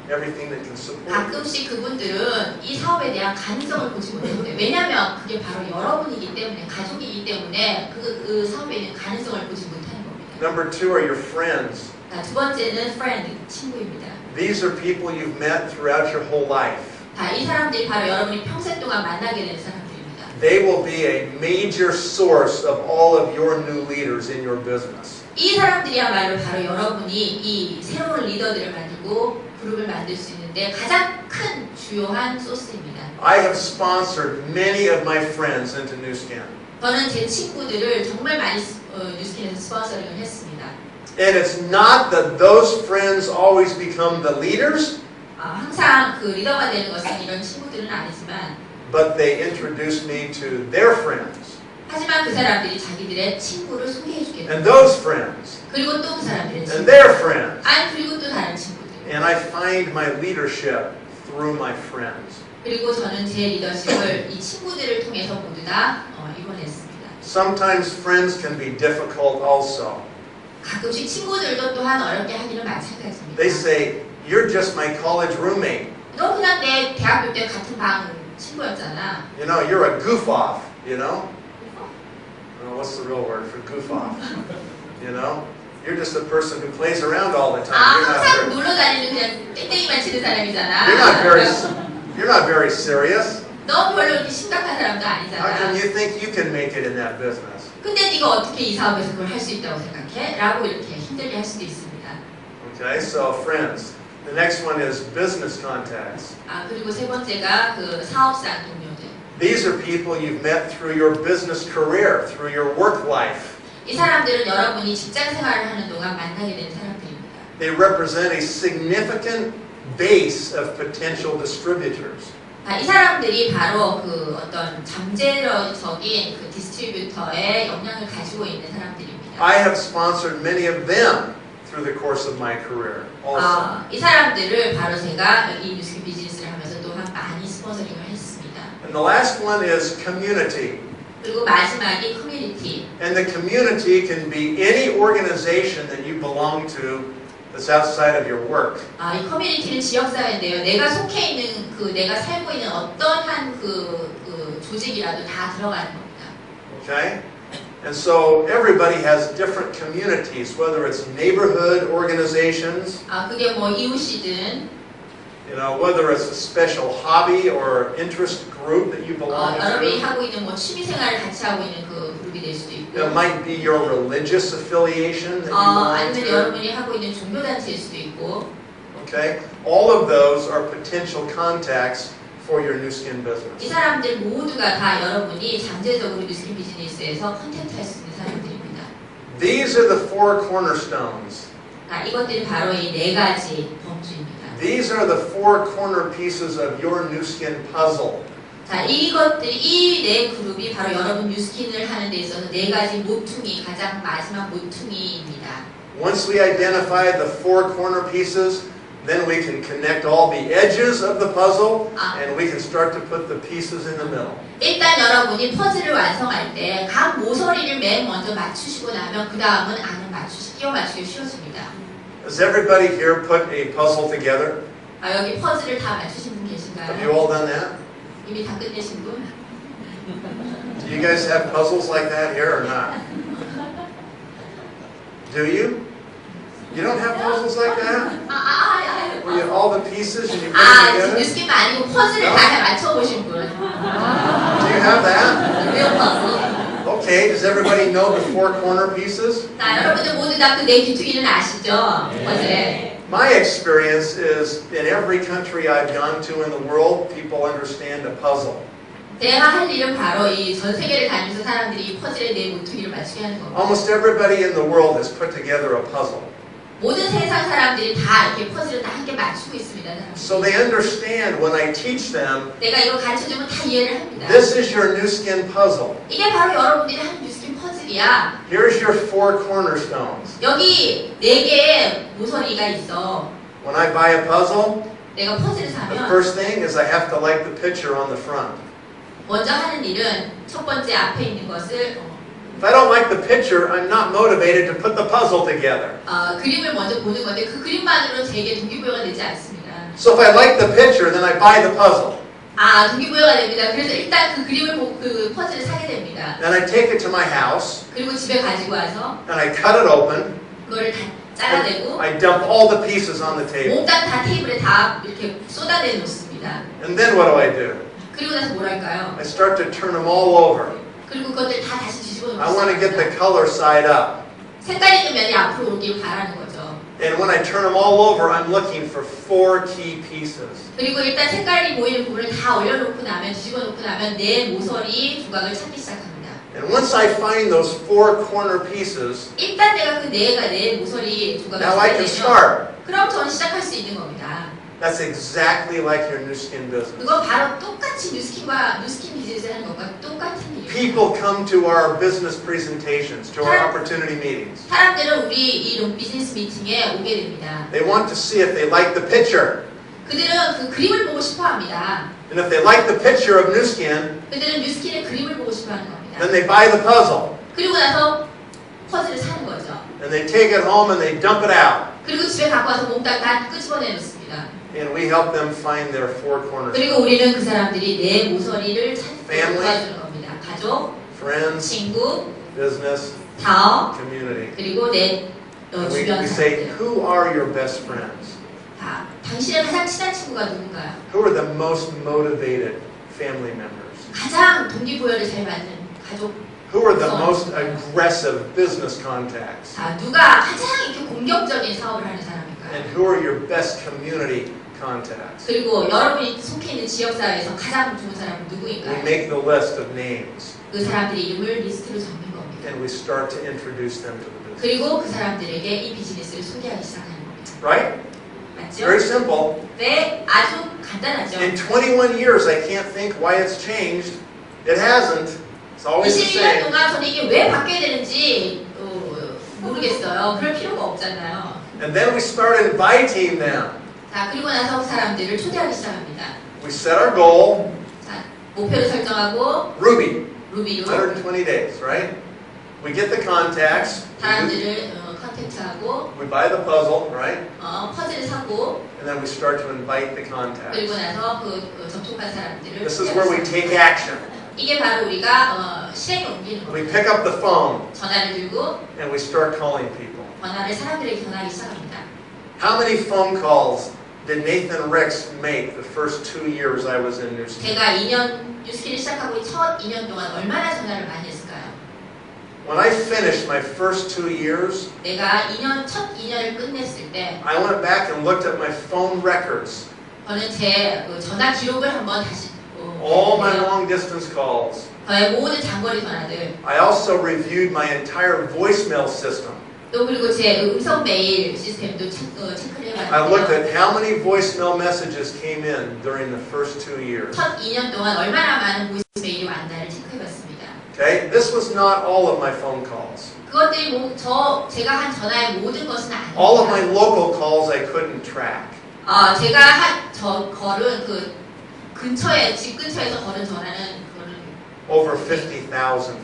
Speaker 1: everything that can support you.
Speaker 2: 가끔씩 그분들은 이 사업에 대한 가능성을 보지 못해요. 왜냐하면 그게 바로 여러분이기 때문에, 가족이기 때문에 그 사업에 있는 가능성을 보지 못하는 겁니다.
Speaker 1: Number 2 are your friends.
Speaker 2: 자, 두 번째는 friend, 친구입니다.
Speaker 1: These are people you've met throughout your whole life.
Speaker 2: 자, 이 사람들이 바로 여러분이 평생 동안 만나게 되는 사람들입니다.
Speaker 1: They will be a major source of all of your new leaders in your business.
Speaker 2: 이 사람들이야말로 바로 여러분이 이 새로운 리더들을 만들고 그룹을 만들 수 있는데 가장 큰 주요한 소스입니다.
Speaker 1: I have sponsored many of my friends into New Skin.
Speaker 2: 저는 제 친구들을 정말 많이 뉴스킨에서 스폰서링을 했습니다.
Speaker 1: And it's not that those friends always become the leaders,
Speaker 2: 항상 그 리더가 되는 것은 이런 친구들은 아니지만
Speaker 1: but they introduce me to their friends.
Speaker 2: 하지만 그 사람들이 자기들의 친구를 소개해주게 됩니다.
Speaker 1: And those friends.
Speaker 2: 그리고 또 그 사람들의
Speaker 1: And
Speaker 2: 친구.
Speaker 1: their friends.
Speaker 2: 그리고 또 다른 친구들.
Speaker 1: And I find my leadership through my friends.
Speaker 2: 그리고 저는 제 리더십을 이 친구들을 통해서 모두 다 이뤄냈습니다.
Speaker 1: Sometimes friends can be difficult also.
Speaker 2: 가끔씩 친구들도 또한 어렵게 하기는 마찬가지입니다.
Speaker 1: They say, you're just my college roommate.
Speaker 2: 너 그냥 내 대학교 때 같은 방 친구였잖아.
Speaker 1: You know, you're a goof off, you know? What's the real word for goof off? You know? You're just a person who plays around all the time.
Speaker 2: 아, 항상 놀러 다니는 그냥 땡땡이만 치는 사람이잖아.
Speaker 1: You're not very serious.
Speaker 2: 너 별로 이렇게 심각한 사람도
Speaker 1: How
Speaker 2: 아니잖아.
Speaker 1: can you think you can make it in that business?
Speaker 2: 근데 네가 어떻게 이 사업에서 그걸 할 수 있다고 생각해? 라고 이렇게 힘들게 할 수도 있습니다.
Speaker 1: Okay, so friends. The next one is business contacts.
Speaker 2: 아, 그리고 세 번째가 그 사업상 동료들.
Speaker 1: These are people you've met through your business career, through your work life.
Speaker 2: 이 사람들은 여러분이 직장 생활을 하는 동안 만나게 된 사람들입니다.
Speaker 1: They represent a significant base of potential distributors.
Speaker 2: 이 사람들이 바로 그 어떤 잠재적인 그 디스트리뷰터의 역량을 가지고 있는 사람들입니다.
Speaker 1: I have sponsored many of them through the course of my career also.
Speaker 2: 이 사람들을 바로 제가 이 뉴스킨 비즈니스를 하면서 또한 많이 스폰서링을 했습니다.
Speaker 1: And the last one is community.
Speaker 2: 그리고 마지막이 커뮤니티.
Speaker 1: And the community can be any organization that you belong to that's outside of your work.
Speaker 2: 이 커뮤니티는 지역사회인데요. 내가 속해 있는 내가 살고 있는 어떠한 그 조직이라도 다 들어가는 겁니다.
Speaker 1: Okay? And so everybody has different communities, whether it's neighborhood organizations,
Speaker 2: 그게 뭐 이웃이든,
Speaker 1: whether it's a special hobby or interest group that you belong
Speaker 2: 여러분이
Speaker 1: to.
Speaker 2: 하고 있는 뭐 취미생활을 같이 하고 있는 그 그룹이 될 수도 있고,
Speaker 1: It might be your religious affiliation that you belong
Speaker 2: 아니면
Speaker 1: to.
Speaker 2: 여러분이 하고 있는 종교단체일 수도 있고.
Speaker 1: Okay? All of those are potential contacts for your new skin
Speaker 2: 이
Speaker 1: business.
Speaker 2: 사람들 모두가 다 여러분이 잠재적으로 뉴스킨 비즈니스에서 컨텐츠할 수 있는 사람들입니다.
Speaker 1: These are the four cornerstones.
Speaker 2: 이것들이 바로 이 네 가지 범주입니다.
Speaker 1: These are the four corner pieces of your new skin puzzle.
Speaker 2: 이것들이 이 네 그룹이 바로 여러분 뉴스킨을 하는 데 있어서 네 가지 모퉁이, 가장 마지막 모퉁이입니다.
Speaker 1: Once we identify the four corner pieces, then we can connect all the edges of the puzzle and we can start to put the pieces in the middle.
Speaker 2: 일단 여러분이 퍼즐을 완성할 때 각 모서리를 맨 먼저 맞추시고 나면 그 다음은 안을 끼워 맞추기 쉬워집니다.
Speaker 1: Has everybody here put a puzzle together?
Speaker 2: 여기 퍼즐을 다 맞추신 분
Speaker 1: Have
Speaker 2: 계신가요?
Speaker 1: you all done that?
Speaker 2: 이미 다 끝내신 분?
Speaker 1: Do you guys have puzzles like that here or not? Do you? You don't have puzzles like that? Where you have all the pieces and you put them together?
Speaker 2: 뉴스킨 아니고 퍼즐을 다 맞춰보신 분.
Speaker 1: Do you have that?
Speaker 2: real puzzle.
Speaker 1: Okay, does everybody know the four corner pieces?
Speaker 2: 여러분들 모두 다 그 네 귀퉁이는 아시죠? 퍼즐에.
Speaker 1: My experience is in every country I've gone to in the world, people understand a puzzle.
Speaker 2: 내가 할 일은 바로 이 전 세계를 다니면서 사람들이 이 퍼즐의 네 모퉁이를 맞추게 하는 겁니다.
Speaker 1: Almost everybody in the world has put together a puzzle.
Speaker 2: 모든 세상 사람들이 다 이렇게 퍼즐을 다 함께 맞추고 있습니다.
Speaker 1: So they understand when I teach them,
Speaker 2: 내가 이거 가르쳐주면 다 이해를 합니다.
Speaker 1: this is your new skin puzzle.
Speaker 2: 이게 바로 여러분들이 하는 뉴스킨 퍼즐이야.
Speaker 1: Here's your four cornerstones.
Speaker 2: 여기 네 개의 모서리가 있어.
Speaker 1: When I buy a puzzle,
Speaker 2: 내가 퍼즐을
Speaker 1: the
Speaker 2: 사면
Speaker 1: first thing is I have to like the picture on the front.
Speaker 2: 먼저 하는 일은 첫 번째 앞에 있는 것을
Speaker 1: If I don't like the picture, I'm not motivated to put the puzzle together.
Speaker 2: 그림을 먼저 보는 건데 그 그림만으로 제게 동기부여가 되지 않습니다.
Speaker 1: So if I like the picture, then I buy the puzzle.
Speaker 2: 동기부여가 됩니다. 그래서 일단 그 그림을 보고 그 퍼즐을 사게 됩니다.
Speaker 1: Then I take it to my house,
Speaker 2: 그리고 집에 가지고 와서
Speaker 1: and I cut it open.
Speaker 2: 그거를 다 잘라내고
Speaker 1: I dump all the pieces on the table.
Speaker 2: 몽땅 다 테이블에 다 이렇게 쏟아내 놓습니다.
Speaker 1: And then what do I do?
Speaker 2: 그리고 나서 뭘 할까요?
Speaker 1: I start to turn them all over.
Speaker 2: 그리고 그것들 다 다시 뒤집어 놓고
Speaker 1: I want to get the color side up.
Speaker 2: 색깔 있는 면이 앞으로 오길 바라는 거죠.
Speaker 1: And when I turn them all over, I'm looking for four key pieces.
Speaker 2: 그리고 일단 색깔이 보이는 부분을 다 올려놓고 나면 뒤집어 놓고 나면 내 모서리 두각을 찾기 시작합니다.
Speaker 1: And once I find those four corner pieces,
Speaker 2: 일단 내가 그 내 모서리 두각을
Speaker 1: now I can
Speaker 2: 찾게 되면
Speaker 1: start.
Speaker 2: 그럼 저는 시작할 수 있는 겁니다.
Speaker 1: That's exactly like your new skin business.
Speaker 2: 그건 바로 똑같이 뉴스킨 비즈니스 하는 것과 똑같은 일이에요.
Speaker 1: People come to our business presentations, to our opportunity meetings.
Speaker 2: 사람들은 우리 이 비즈니스 미팅에 오게 됩니다.
Speaker 1: They want to see if they like the picture.
Speaker 2: 그들은 그 그림을 보고 싶어 합니다.
Speaker 1: And if they like the picture of new skin,
Speaker 2: 그들은 뉴스킨의 그림을 보고 싶어 하는 겁니다.
Speaker 1: then they buy the puzzle.
Speaker 2: 그리고 나서 퍼즐을 사는 거죠.
Speaker 1: And they take it home and they dump it out.
Speaker 2: 그리고 집에 갖고 와서 몽땅 다 끄집어내 놓습니다.
Speaker 1: And we help them find their four corners.
Speaker 2: 그리고 우리는 그 사람들이 내 모서리를 찾도록
Speaker 1: Family.
Speaker 2: 도와주는 겁니다. 가족,
Speaker 1: Friends,
Speaker 2: 친구,
Speaker 1: business,
Speaker 2: 사업,
Speaker 1: community.
Speaker 2: 그리고 내 주변
Speaker 1: We say,
Speaker 2: 사람들.
Speaker 1: who are your best friends?
Speaker 2: 당신의 가장 친한 친구가 누군가요?
Speaker 1: Who are the most motivated family members?
Speaker 2: 가장 동기부여를 잘 받는 가족.
Speaker 1: Who are the most aggressive business contacts?
Speaker 2: 누가 가장 이렇게 공격적인 사업을 하는 사람일까요?
Speaker 1: And who are your best community contacts?
Speaker 2: 그리고 여러분이 속해 있는 지역사회에서 가장 좋은 사람은
Speaker 1: We
Speaker 2: 누구인가요?
Speaker 1: make the list of names
Speaker 2: 그 사람들의 이름을 리스트로 적는 겁니다.
Speaker 1: and we start to introduce them to the business.
Speaker 2: 그리고 그 사람들에게 이 비즈니스를 소개하기 시작하는 겁니다.
Speaker 1: Right?
Speaker 2: 맞죠?
Speaker 1: Very simple.
Speaker 2: 네, 아주 간단하죠.
Speaker 1: In 21 years, I can't think why it's changed. It hasn't. It's always the
Speaker 2: 21년
Speaker 1: same.
Speaker 2: 동안 저는 이게 왜 바뀌어야 되는지 모르겠어요. 그럴 필요가 없잖아요.
Speaker 1: And then we start inviting them.
Speaker 2: 자, 그리고 나서 그 사람들을 초대하기 시작합니다.
Speaker 1: We set our goal,
Speaker 2: 자, 목표를 설정하고
Speaker 1: Ruby,
Speaker 2: 루비로
Speaker 1: 120 days, right? We get the contacts,
Speaker 2: 사람들을 컨택트하고
Speaker 1: we buy the puzzle, right?
Speaker 2: 퍼즐을 사고
Speaker 1: And then we start to invite the contacts.
Speaker 2: 그리고 나서 그 접촉한 사람들을
Speaker 1: This is where we take action.
Speaker 2: 이게 바로 우리가 실행에 옮기는
Speaker 1: We
Speaker 2: 겁니다.
Speaker 1: pick up the phone
Speaker 2: 전화를 들고
Speaker 1: and we start calling people.
Speaker 2: 전화를 사람들에게 전화하기 시작합니다.
Speaker 1: How many phone calls did Nathan Ricks make the first 2 years I was in New Zealand?
Speaker 2: 제가 2년 뉴스키를 시작하고 첫 2년 동안 얼마나 전화를 많이 했을까요?
Speaker 1: When I finished my first 2 years,
Speaker 2: 내가 첫 2년을 끝냈을 때
Speaker 1: I went back and looked at my phone records.
Speaker 2: 저는 제 전화 기록을 한번 다시
Speaker 1: All my
Speaker 2: 봤는데요.
Speaker 1: long distance calls.
Speaker 2: 저의 모든 장거리 전화들
Speaker 1: I also reviewed my entire voicemail system.
Speaker 2: 또 그리고 제 음성 메일 시스템도 체크를
Speaker 1: I looked
Speaker 2: 해봤는데요.
Speaker 1: at how many voicemail messages came in during the first 2 years.
Speaker 2: 첫 2년 동안 얼마나 많은 보이스 메일이 왔나를 체크해봤습니다.
Speaker 1: Okay, this was not all of my phone calls.
Speaker 2: 그것들이 제가 한 전화의 모든 것은
Speaker 1: All of my
Speaker 2: 아닙니다.
Speaker 1: local calls I couldn't track.
Speaker 2: 제가 걸은 집 근처에서 걸은 전화는 그거는
Speaker 1: Over 50,000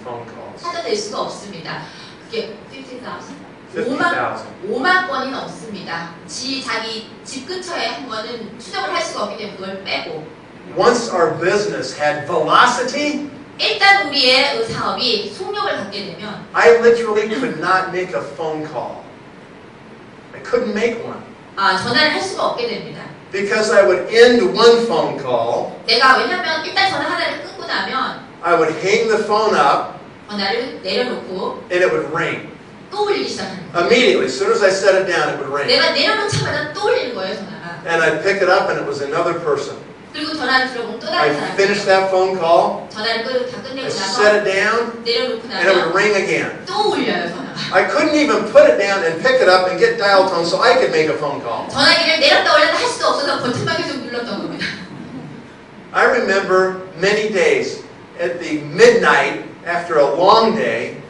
Speaker 1: phone calls.
Speaker 2: 찾아낼 수가 없습니다. 그게 50,000?
Speaker 1: 50,000.
Speaker 2: 5만 건이 넘습니다. 자기 집 근처에 한 거는 추적을 할 수가 없기 때문에 그걸 빼고
Speaker 1: Once our business had velocity,
Speaker 2: 일단 우리의 사업이 속력을 갖게 되면
Speaker 1: I literally could not make a phone call. I couldn't make one.
Speaker 2: 전화를 할 수가 없게 됩니다.
Speaker 1: Because I would end one phone call,
Speaker 2: 왜냐면 일단 전화 하나를 끊고 나면
Speaker 1: I would hang the phone up,
Speaker 2: 전화를 내려놓고
Speaker 1: and it would ring.
Speaker 2: 또 울리기 시작하는 거예요.
Speaker 1: Immediately, as soon as I set it down, it would ring.
Speaker 2: 내가 내려놓자마자 또 울리는 거예요, 전화가.
Speaker 1: And I'd pick it up, and it was another person.
Speaker 2: 그리고 전화를 들어보면 또
Speaker 1: I'd
Speaker 2: 다른 사람이
Speaker 1: finish that phone call,
Speaker 2: 전화를 다 끝내고
Speaker 1: I'd
Speaker 2: 나서
Speaker 1: set it down,
Speaker 2: 내려놓고
Speaker 1: and it would
Speaker 2: 나면
Speaker 1: ring again.
Speaker 2: 또 울려요, 전화가.
Speaker 1: I couldn't even put it down and pick it up and get dial tone so I could make a phone call.
Speaker 2: 전화기를 내렸다 올렸다 할 수가 없어서 버튼만 계속 눌렀던 겁니다.
Speaker 1: I remember many days at the midnight after a long day,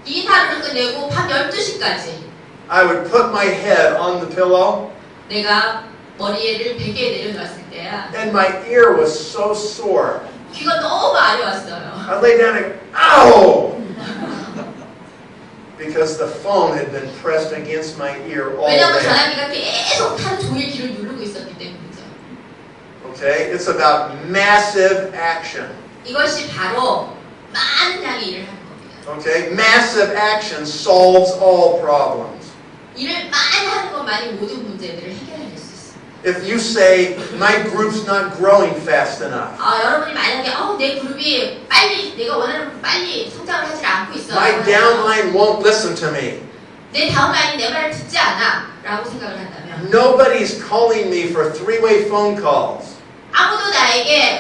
Speaker 2: 긴 하루를 끝내고 밤 12시까지
Speaker 1: I would put my head on the pillow
Speaker 2: 내가 머리를 베개에 내려놨을 때야
Speaker 1: and my ear was so sore.
Speaker 2: 귀가 너무 아려웠어요.
Speaker 1: I lay down and ow! Because the phone had been pressed against my ear all
Speaker 2: 왜냐면
Speaker 1: day.
Speaker 2: 전화기가 계속 하루 종일 귀를 누르고 있었기 때문이죠.
Speaker 1: Okay? It's about massive action.
Speaker 2: 이것이 바로 많은 양의 일을 하는 겁니다.
Speaker 1: Okay? Massive action solves all problems.
Speaker 2: 일을 많이 하는 것만이 모든 문제들을 해결해낼 수 있어요.
Speaker 1: If you say, my group's not growing fast enough,
Speaker 2: 여러분이 만약에 내 그룹이 내가 원하는 만큼 빨리 성장을 하지 않고 있어.
Speaker 1: my downline won't listen to me.
Speaker 2: 내 다운라인이 내 말을 듣지 않아 라고 생각을 한다면
Speaker 1: Nobody's calling me for three-way phone calls.
Speaker 2: 아무도 나에게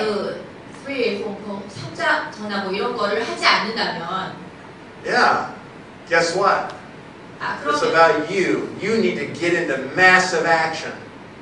Speaker 2: free phone call, 3자 전화 이런 거를 하지 않는다면
Speaker 1: Yeah. Guess what? It's
Speaker 2: 그러면
Speaker 1: about you. You need to get into massive action.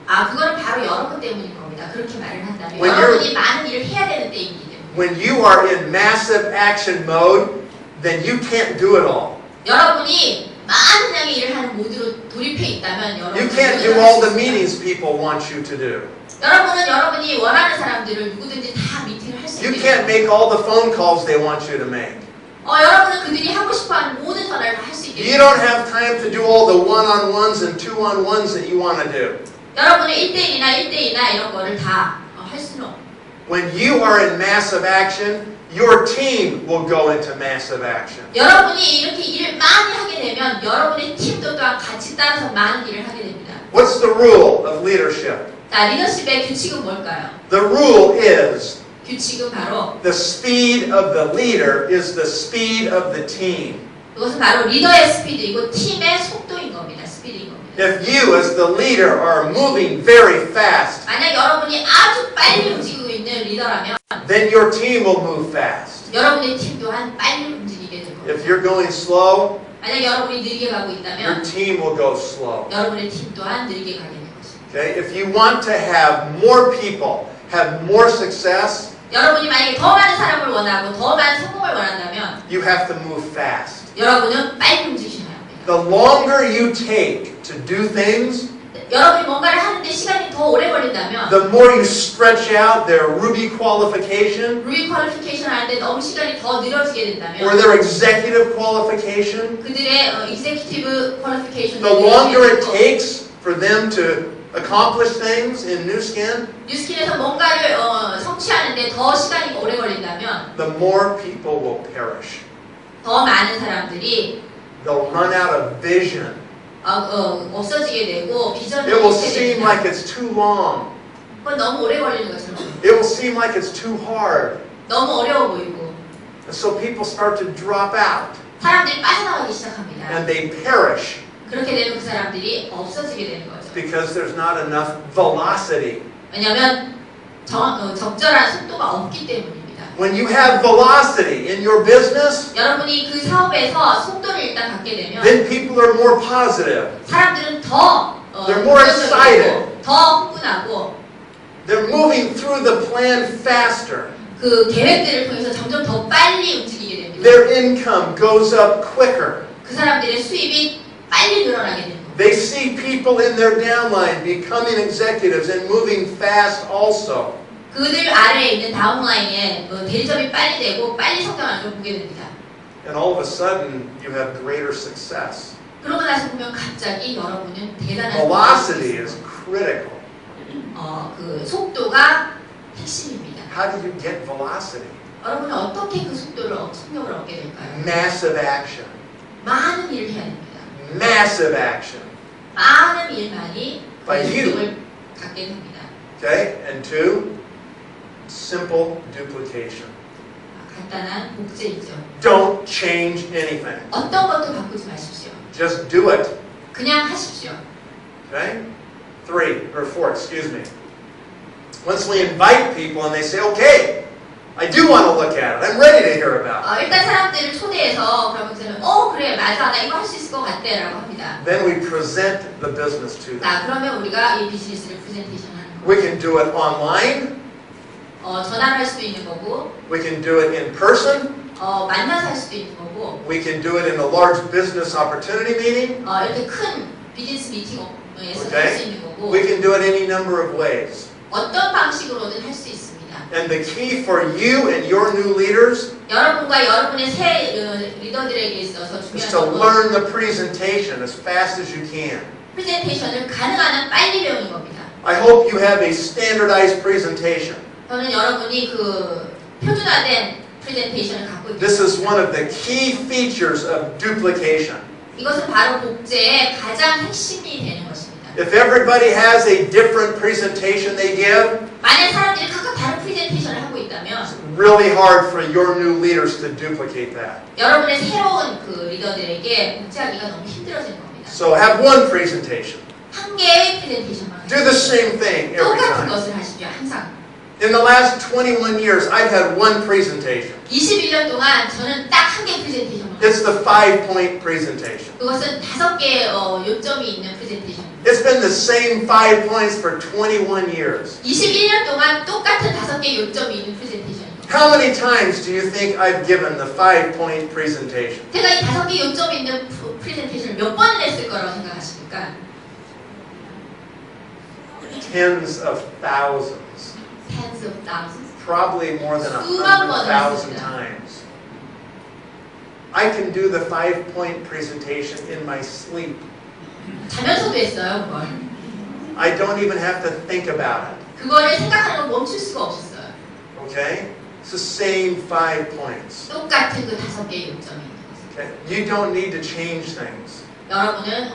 Speaker 2: 그거는 바로 여러분 때문인 겁니다. 그렇게 말을 한다면
Speaker 1: When
Speaker 2: 여러분이 많은 일을 해야 되는 때이기 때문에
Speaker 1: When you are in massive action mode, then you can't do it all.
Speaker 2: 여러분이 많은 양의 일을 하는 모드로 돌입해 있다면
Speaker 1: You can't do all the meetings people want you to do.
Speaker 2: 여러분이 원하는 사람들을 누구든지 다 미팅을 할 수
Speaker 1: You
Speaker 2: 있게
Speaker 1: can't make all the phone calls they want you to make.
Speaker 2: 여러분은 그들이 하고 싶어하는 모든 전화를 다 할 수 있게
Speaker 1: You don't have time to do all the one-on-ones and two-on-ones that you want to do.
Speaker 2: 여러분은 1대1이나 1대2나 이런 거를 다 할 수는 없고
Speaker 1: When you are in massive action, your team will go into massive action.
Speaker 2: 여러분이 이렇게 일을 많이 하게 되면 여러분의 팀도 또한 같이 따라서 많은 일을 하게 됩니다.
Speaker 1: What's the rule of leadership?
Speaker 2: 자, 리더십의 규칙은 뭘까요?
Speaker 1: The rule is
Speaker 2: 규칙은 바로
Speaker 1: the speed of the leader is the speed of the team.
Speaker 2: 그것은 바로 리더의 스피드이고 팀의 속도인 겁니다. 스피드인 겁니다.
Speaker 1: If you as the leader are moving very fast,
Speaker 2: 만약 여러분이 아주 빨리 움직이고 있는 리더라면
Speaker 1: then your team will move fast.
Speaker 2: 여러분의 팀 또한 빨리 움직이게 될 겁니다.
Speaker 1: If you're going slow,
Speaker 2: 만약 여러분이 느리게 가고
Speaker 1: your
Speaker 2: 있다면
Speaker 1: team will go slow.
Speaker 2: 여러분의 팀 또한 느리게 가게 될 것입니다.
Speaker 1: Okay? If you want to have more people have more success,
Speaker 2: 여러분이 만약에 더 많은 사람을 원하고 더 많은 성공을 원한다면
Speaker 1: you have to move fast.
Speaker 2: 여러분은 빨리 움직이셔야 합니다.
Speaker 1: The longer you take to do things,
Speaker 2: 여러분이 뭔가를 하는데 시간이 더 오래 걸린다면
Speaker 1: the more you stretch out their Ruby qualification
Speaker 2: 루비 퀄리피케이션 하는데 너무 시간이 더 늘어지게
Speaker 1: or
Speaker 2: 된다면
Speaker 1: their executive qualification,
Speaker 2: 그들의 익세큐티브 퀄리피케이션
Speaker 1: the longer it takes for them to accomplish things in New Skin,
Speaker 2: 뉴스킨에서 뭔가를 성취하는데 더 시간이 오래 걸린다면
Speaker 1: the more people will perish.
Speaker 2: 더 많은 사람들이
Speaker 1: They'll run out of vision.
Speaker 2: 없어지게 되고 비전이
Speaker 1: It will
Speaker 2: 잃게
Speaker 1: seem
Speaker 2: 됩니다.
Speaker 1: like it's too long.
Speaker 2: 그건 너무 오래 걸리는 것처럼
Speaker 1: It will seem like it's too hard.
Speaker 2: 너무 어려워 보이고
Speaker 1: And so people start to drop out
Speaker 2: 사람들이 빠져나가기 시작합니다.
Speaker 1: and they perish
Speaker 2: 그렇게 되면 그 사람들이 없어지게 되는 거죠.
Speaker 1: because there's not enough velocity.
Speaker 2: 왜냐하면 적절한 속도가 없기 때문입니다.
Speaker 1: When you have velocity in your business,
Speaker 2: 여러분이 그 사업에서 속도를 일단 갖게 되면
Speaker 1: then people are more positive.
Speaker 2: 사람들은 더
Speaker 1: They're more excited.
Speaker 2: 더 흥분하고
Speaker 1: They're moving through the plan faster.
Speaker 2: 그 계획들을 통해서 점점 더 빨리 움직이게 됩니다.
Speaker 1: Their income goes up quicker.
Speaker 2: 그 사람들의 수입이 빨리 늘어나게 됩니다.
Speaker 1: They see people in their downline becoming executives and moving fast also.
Speaker 2: 그들 아래에 있는 다운라인에 대리점이 빨리 되고 빨리 성장하는 걸 보게 됩니다.
Speaker 1: And all of a sudden, you have greater success.
Speaker 2: 그러고 나서 보면 갑자기 여러분은 대단한
Speaker 1: Velocity is critical.
Speaker 2: 그 속도가 핵심입니다.
Speaker 1: How do you get velocity?
Speaker 2: 여러분은 어떻게 그 속력을 얻게 될까요?
Speaker 1: Massive action.
Speaker 2: 많은 일을 해야 됩니다.
Speaker 1: Massive action.
Speaker 2: 많은 일만이
Speaker 1: By
Speaker 2: 그
Speaker 1: you.
Speaker 2: 속력을 갖게 됩니다.
Speaker 1: Okay? And two, simple duplication.
Speaker 2: 간단한 복제이죠.
Speaker 1: Don't change anything.
Speaker 2: 어떤 것도 바꾸지 마십시오.
Speaker 1: Just do it.
Speaker 2: 그냥 하십시오.
Speaker 1: Okay? 3 or 4, excuse me. Once we invite people and they say, okay, I do want to look at it. I'm ready to hear about it.
Speaker 2: 일단 사람들을 초대해서 그러면서는 그래 맞아 나 이거 할 수 있을 것 같아 라고 합니다.
Speaker 1: Then we present the business to them.
Speaker 2: 자 그러면 우리가 이 비즈니스를 프레젠테이션 하는 거예요.
Speaker 1: We can do it online.
Speaker 2: 전화를 할 수도 있는 거고
Speaker 1: We can do it in person.
Speaker 2: 만나서 할 수도 있는 거고
Speaker 1: We can do it in a large business opportunity meeting.
Speaker 2: 이렇게 큰 비즈니스 미팅에서
Speaker 1: Okay.
Speaker 2: 할 수 있는 거고
Speaker 1: We can do it any number of ways.
Speaker 2: 어떤 방식으로든 할 수 있습니다.
Speaker 1: And the key for you and your new leaders
Speaker 2: 여러분과 여러분의 새 리더들에게 있어서
Speaker 1: is
Speaker 2: 중요한
Speaker 1: to
Speaker 2: 것은
Speaker 1: learn the presentation as fast as you can.
Speaker 2: 프레젠테이션을 가능한 한 빨리 배우는 겁니다.
Speaker 1: I hope you have a standardized presentation.
Speaker 2: 저는 여러분이 그 표준화된 프레젠테이션을 갖고 있습니다.
Speaker 1: This is one of the key features of duplication.
Speaker 2: 이것은 바로 복제의 가장 핵심이 되는 것입니다.
Speaker 1: If everybody has a different presentation they give,
Speaker 2: 만약 사람들이 각각 다른 프레젠테이션을 하고 있다면
Speaker 1: it's really hard for your new leaders to duplicate that.
Speaker 2: 여러분의 새로운 그 리더들에게 복제하기가 너무 힘들어지는 겁니다.
Speaker 1: So have one presentation.
Speaker 2: 한 개의 프레젠테이션만
Speaker 1: Do the same thing every
Speaker 2: 똑같은
Speaker 1: time.
Speaker 2: 것을 하십시오. 항상.
Speaker 1: In the last 21 years, I've had one presentation.
Speaker 2: 21년 동안 저는 딱 한 개의 프레젠테이션만
Speaker 1: It's the 5-point presentation.
Speaker 2: 그것은 5개의 요점이 있는 프레젠테이션입니다.
Speaker 1: It's been the same 5 points for 21 years.
Speaker 2: 21년 동안 똑같은 5개의 요점이 있는 프레젠테이션입니다.
Speaker 1: How many times do you think I've given the 5-point presentation?
Speaker 2: 제가 이 5개 요점이 있는 프레젠테이션을 몇 번을 했을 거라고 생각하십니까?
Speaker 1: Tens of thousands.
Speaker 2: Tens of thousands.
Speaker 1: Probably more than
Speaker 2: 수만 번을
Speaker 1: 100,000
Speaker 2: 했습니다.
Speaker 1: times. I can do the 5-point presentation in my sleep.
Speaker 2: 자면서도 했어요, 그걸.
Speaker 1: I don't even have to think about it.
Speaker 2: 그거를 생각하는 걸 멈출 수가 없었어요.
Speaker 1: Okay? It's the same 5 points.
Speaker 2: 똑같은 그 5개의 요점이 있는 것입니다.
Speaker 1: Okay? You don't need to change things.
Speaker 2: 여러분은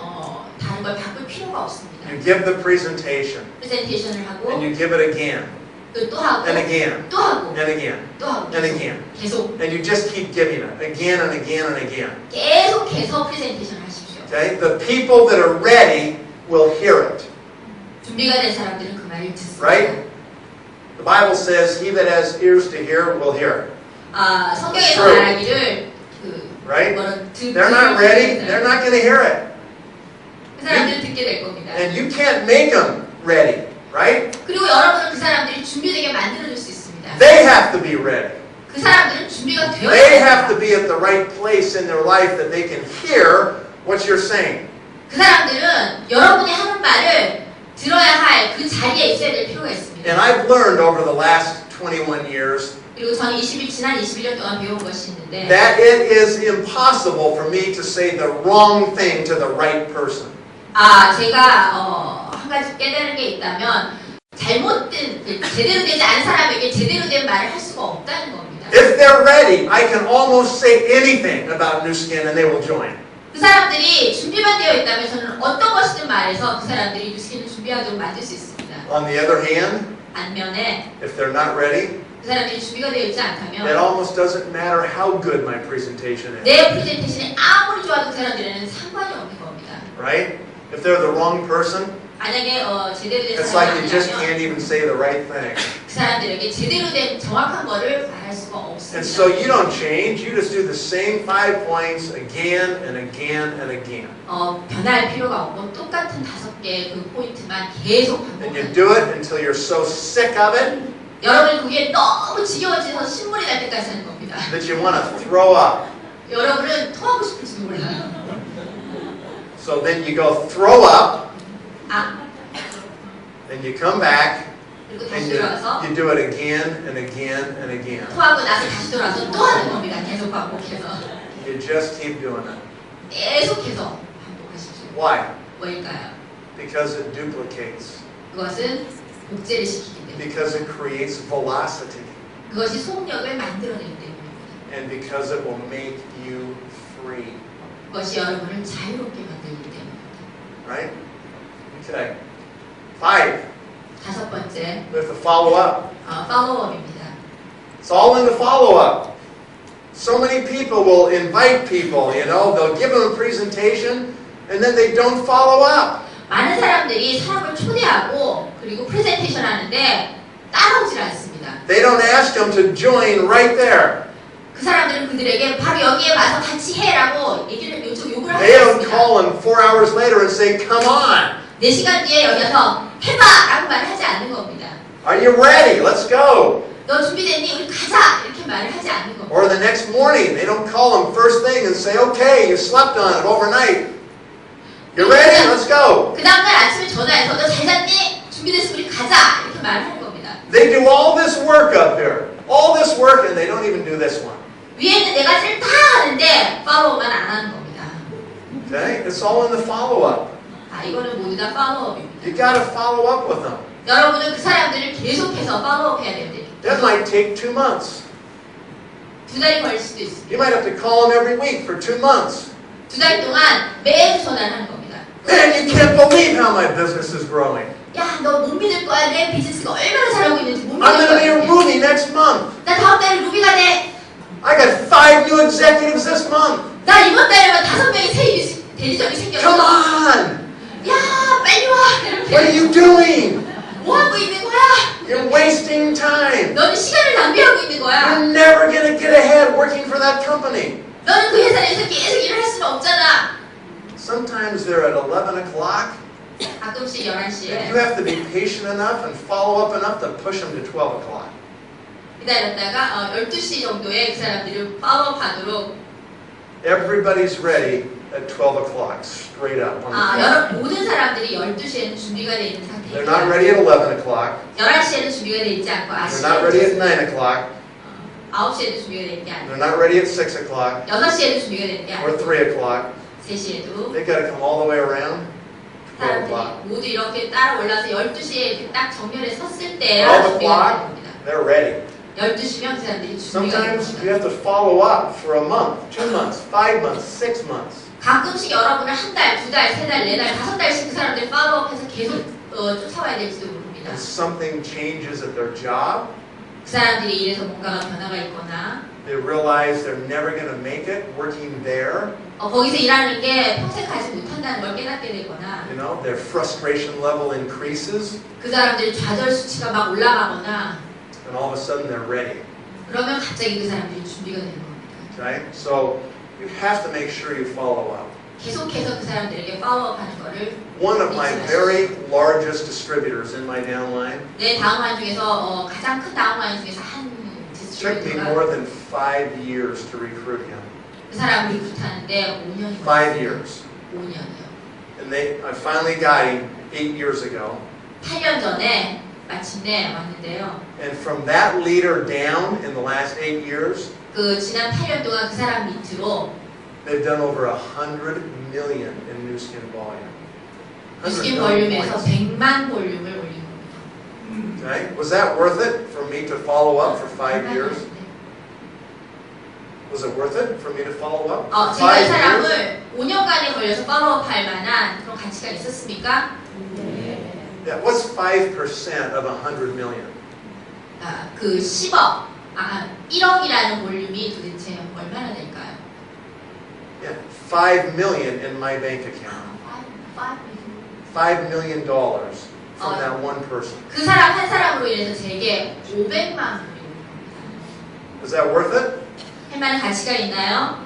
Speaker 2: 다른 걸 바꿀 필요가 없습니다.
Speaker 1: You give the presentation,
Speaker 2: 프레젠테이션을 하고
Speaker 1: and you give it again,
Speaker 2: 또 하고
Speaker 1: and again,
Speaker 2: 또 하고
Speaker 1: and again,
Speaker 2: 또 하고
Speaker 1: and again.
Speaker 2: 계속
Speaker 1: And you just keep giving it again and again and again.
Speaker 2: 계속해서 프레젠테이션을 하십시오.
Speaker 1: Okay? The people that are ready will hear it.
Speaker 2: 준비가 된 사람들은 그 말을 듣습니다.
Speaker 1: Right? The Bible says, "He that has ears to hear will hear."
Speaker 2: 성경에서 말하기를
Speaker 1: Right? They're not ready. They're not going to hear it.
Speaker 2: 그 사람들은 듣게 될 겁니다.
Speaker 1: And you can't make them ready. Right?
Speaker 2: 그리고 여러분은 그 사람들이 준비되게 만들어줄 수 있습니다.
Speaker 1: They have to be ready.
Speaker 2: 그 사람들은 준비가 되어
Speaker 1: They
Speaker 2: 있습니다.
Speaker 1: have to be at the right place in their life that they can hear what you're saying.
Speaker 2: 그 사람들은 여러분이 하는 말을 들어야 할 그 자리에 있어야 될 필요가 있습니다.
Speaker 1: And I've learned over the last 21 years
Speaker 2: 그리고 저는 지난 21년 동안 배운 것이 있는데
Speaker 1: that it is impossible for me to say the wrong thing to the right person.
Speaker 2: 제가 한 가지 깨달은 게 있다면 잘못된 제대로 되지 않은 사람에게 제대로 된 말을 할 수가 없다는 겁니다.
Speaker 1: If they're ready, I can almost say anything about New Skin and they will join.
Speaker 2: 그 사람들이 준비만 되어 있다면 저는 어떤 것이든 말해서 그 사람들이 뉴스킨을 준비하도록 만들 수 있습니다.
Speaker 1: On the other hand,
Speaker 2: 반면에
Speaker 1: if they're not ready,
Speaker 2: 그 사람들이 준비가 되어 있지
Speaker 1: it
Speaker 2: 않다면
Speaker 1: almost doesn't matter how good my presentation is.
Speaker 2: 내 프레젠테이션이 아무리 좋아도 그 사람들에는 상관이 없는 겁니다.
Speaker 1: Right? If they're the wrong person,
Speaker 2: 만약에 제대로 된
Speaker 1: it's like you
Speaker 2: 사람이
Speaker 1: just
Speaker 2: 아니라면
Speaker 1: can't even say the right thing.
Speaker 2: 그 사람들에게 제대로 된 정확한 거를 말할 수가 없습니다.
Speaker 1: And so you don't change, you just do the same 5 points again and again and again.
Speaker 2: 변할 필요가 없고 똑같은 5개의 그 포인트만 계속
Speaker 1: And you
Speaker 2: 반복합니다.
Speaker 1: do it until you're so sick of it
Speaker 2: 여러분이 그게 너무 지겨워져서 신물이 날 때까지 하는 겁니다.
Speaker 1: that you want to throw up.
Speaker 2: 여러분은 토하고 싶을지도 몰라요.
Speaker 1: So then you go throw up,
Speaker 2: 아,
Speaker 1: and you come back,
Speaker 2: 그리고
Speaker 1: and
Speaker 2: 다시 돌아와서
Speaker 1: you do it again and again and again.
Speaker 2: 토하고 나서 다시 돌아와서 또 하는 겁니다. 계속 반복해서.
Speaker 1: You just keep doing it.
Speaker 2: 계속해서 반복하십시오.
Speaker 1: Why?
Speaker 2: 왜일까요?
Speaker 1: Because it duplicates.
Speaker 2: 그것은 복제를 시키기 때문에.
Speaker 1: Because it creates velocity.
Speaker 2: 그것이 속력을 만들어내기 때문입니다.
Speaker 1: And because it will make you free.
Speaker 2: 그것이 여러분을 자유롭게 만들기 때문입니다.
Speaker 1: Right? Okay. 5.
Speaker 2: 5번째,
Speaker 1: We have to follow up.
Speaker 2: 팔로우업입니다.
Speaker 1: It's all in the follow-up. So many people will invite people, you know, they'll give them a presentation and then they don't follow up.
Speaker 2: 많은 사람들이 사람을 초대하고 그리고 프레젠테이션 하는데 따라오질 않습니다.
Speaker 1: They don't ask them to join right there.
Speaker 2: 그 사람들은 그들에게 바로 여기에 와서 같이 해라고 요구를 하지
Speaker 1: They don't
Speaker 2: 않습니다.
Speaker 1: call them 4 hours later and say, come on.
Speaker 2: 4시간 뒤에 여기 와서 해봐! 라고 말하지 않는 겁니다.
Speaker 1: Are you ready? Let's go.
Speaker 2: 너 준비됐니? 우리 가자! 이렇게 말을 하지 않는 겁니다.
Speaker 1: Or the next morning, they don't call them first thing and say, okay, you slept on it overnight. You ready? Let's go.
Speaker 2: 그 다음날 아침에 전화해서 너 잘 잤니? 준비됐어 우리 가자! 이렇게 말을 하는 겁니다.
Speaker 1: They do all this work up here. All this work and they don't even do this one.
Speaker 2: 위에 있는 네 가지를 다 하는데 팔로우만 안 하는 겁니다.
Speaker 1: Okay? It's all in the follow-up.
Speaker 2: 이거는 모두 다 팔로우업입니다.
Speaker 1: You got to follow up with them.
Speaker 2: 여러분은 그 사람들을 계속해서 팔로우업해야 됩니다.
Speaker 1: That might take 2 months.
Speaker 2: 2달이 걸릴 수도 있습니다.
Speaker 1: You might have to call them every week for 2 months.
Speaker 2: 2달 동안 매일 전화를 하는 겁니다.
Speaker 1: Man, you can't believe how my business is growing.
Speaker 2: 야, 너 못 믿을 거야. 내 비즈니스가 얼마나 잘하고 있는지 못
Speaker 1: I'm
Speaker 2: 믿을
Speaker 1: going to be a
Speaker 2: 거야.
Speaker 1: Ruby next month.
Speaker 2: 나 다음 달에 루비가 돼.
Speaker 1: I got 5 new executives this month.
Speaker 2: 나 이번 달에만 5명의 새 대리점이
Speaker 1: Come
Speaker 2: 생겼어.
Speaker 1: on.
Speaker 2: 야, 빨리 와.
Speaker 1: What are
Speaker 2: 이렇게.
Speaker 1: you doing?
Speaker 2: 뭐 하고 있는 거야?
Speaker 1: You're wasting time.
Speaker 2: 너는 시간을 낭비하고 있는 거야.
Speaker 1: You're never going to get ahead working for that company.
Speaker 2: 너는 그 회사에서 계속 일을 할 수는 없잖아.
Speaker 1: Sometimes they're at 11 o'clock.
Speaker 2: 가끔씩
Speaker 1: And
Speaker 2: 11시에
Speaker 1: you have to be patient enough and follow up enough to push them to 12 o'clock.
Speaker 2: 기다렸다가 12시 정도에 그 사람들을 팔로우하도록
Speaker 1: Everybody's ready at 12 o'clock, straight up. On the
Speaker 2: 모든 사람들이 12시에는 준비가 되어 있는
Speaker 1: They're not
Speaker 2: 상태입니다.
Speaker 1: ready at 11 o'clock.
Speaker 2: 11시에는 준비가 되어 있지 않고
Speaker 1: They're not ready at 9 o'clock.
Speaker 2: 9시에도 준비가 되어 있는 게 아니고
Speaker 1: They're not ready at 6 o'clock
Speaker 2: 6시에도 준비가 되는 게
Speaker 1: or
Speaker 2: 아니고
Speaker 1: 3 o'clock.
Speaker 2: 3시에도
Speaker 1: They've got to come all the way around 12
Speaker 2: 사람들이
Speaker 1: o'clock.
Speaker 2: 모두 이렇게 따라 올라서 12시에 이렇게 딱 정면에 섰을 때
Speaker 1: 12
Speaker 2: 준비가 되는
Speaker 1: o'clock,
Speaker 2: 겁니다.
Speaker 1: they're ready.
Speaker 2: 12시면 그 사람들이 준비가 되는
Speaker 1: Sometimes you
Speaker 2: 겁니다.
Speaker 1: have to follow up for a month, 2 months, 5 months, 6 months.
Speaker 2: 가끔씩 여러분을 한 달, 두 달, 세 달, 네 달, 5달씩 그 사람들 팔로우업해서 계속 쫓아와야 될지도 모릅니다.
Speaker 1: And something changes at their job.
Speaker 2: 그 사람들이 일에서 뭔가가 변화가 있거나
Speaker 1: They realize they're never going to make it working there.
Speaker 2: 거기서 일하는 게 평생 가지 못한다는 걸 깨닫게 되거나
Speaker 1: You know, their frustration level increases,
Speaker 2: 그 사람들 좌절 수치가 막 올라가거나
Speaker 1: and all of a sudden they're ready.
Speaker 2: 그러면 갑자기 그 사람들이 준비가 되는 겁니다.
Speaker 1: Okay? So you have to make sure you follow up.
Speaker 2: 계속해서 그 사람들에게 팔로우업하는 거를
Speaker 1: One of my very largest distributors in my downline
Speaker 2: 내 다운라인 중에서 가장 큰 다운라인 중에서 한
Speaker 1: took me more than 5 years to recruit him.
Speaker 2: 그 사람을 리크루트하는데 5년이
Speaker 1: 5 years.
Speaker 2: 5년이요.
Speaker 1: And I finally got him 8 years ago.
Speaker 2: 8년 전에 마침내 왔는데요.
Speaker 1: And from that leader down in the last 8 years,
Speaker 2: 그 지난 8년 동안 그 사람 밑으로
Speaker 1: they've done over 100 million in new skin volume. 100
Speaker 2: 뉴스킨
Speaker 1: million
Speaker 2: 볼륨에서
Speaker 1: points.
Speaker 2: 100만 볼륨을 올린 겁니다.
Speaker 1: Okay? Was that worth it for me to follow up for 5 years? Was it worth it for me to follow up? For
Speaker 2: 제가 이
Speaker 1: 5 years?
Speaker 2: 사람을 5년간에 걸려서 팔로우업할 만한 그런 가치가 있었습니까?
Speaker 1: Yeah, what's 5% of 100 million?
Speaker 2: 그 10억, 1억이라는 볼륨이 도대체 얼마나 될까요?
Speaker 1: Yeah, 5 million in my bank account. $5 million from that one person.
Speaker 2: 그 사람 한 사람으로 인해서 제게 500만 불이 오는 겁니다.
Speaker 1: Is that worth it?
Speaker 2: 할 만한 가치가 있나요?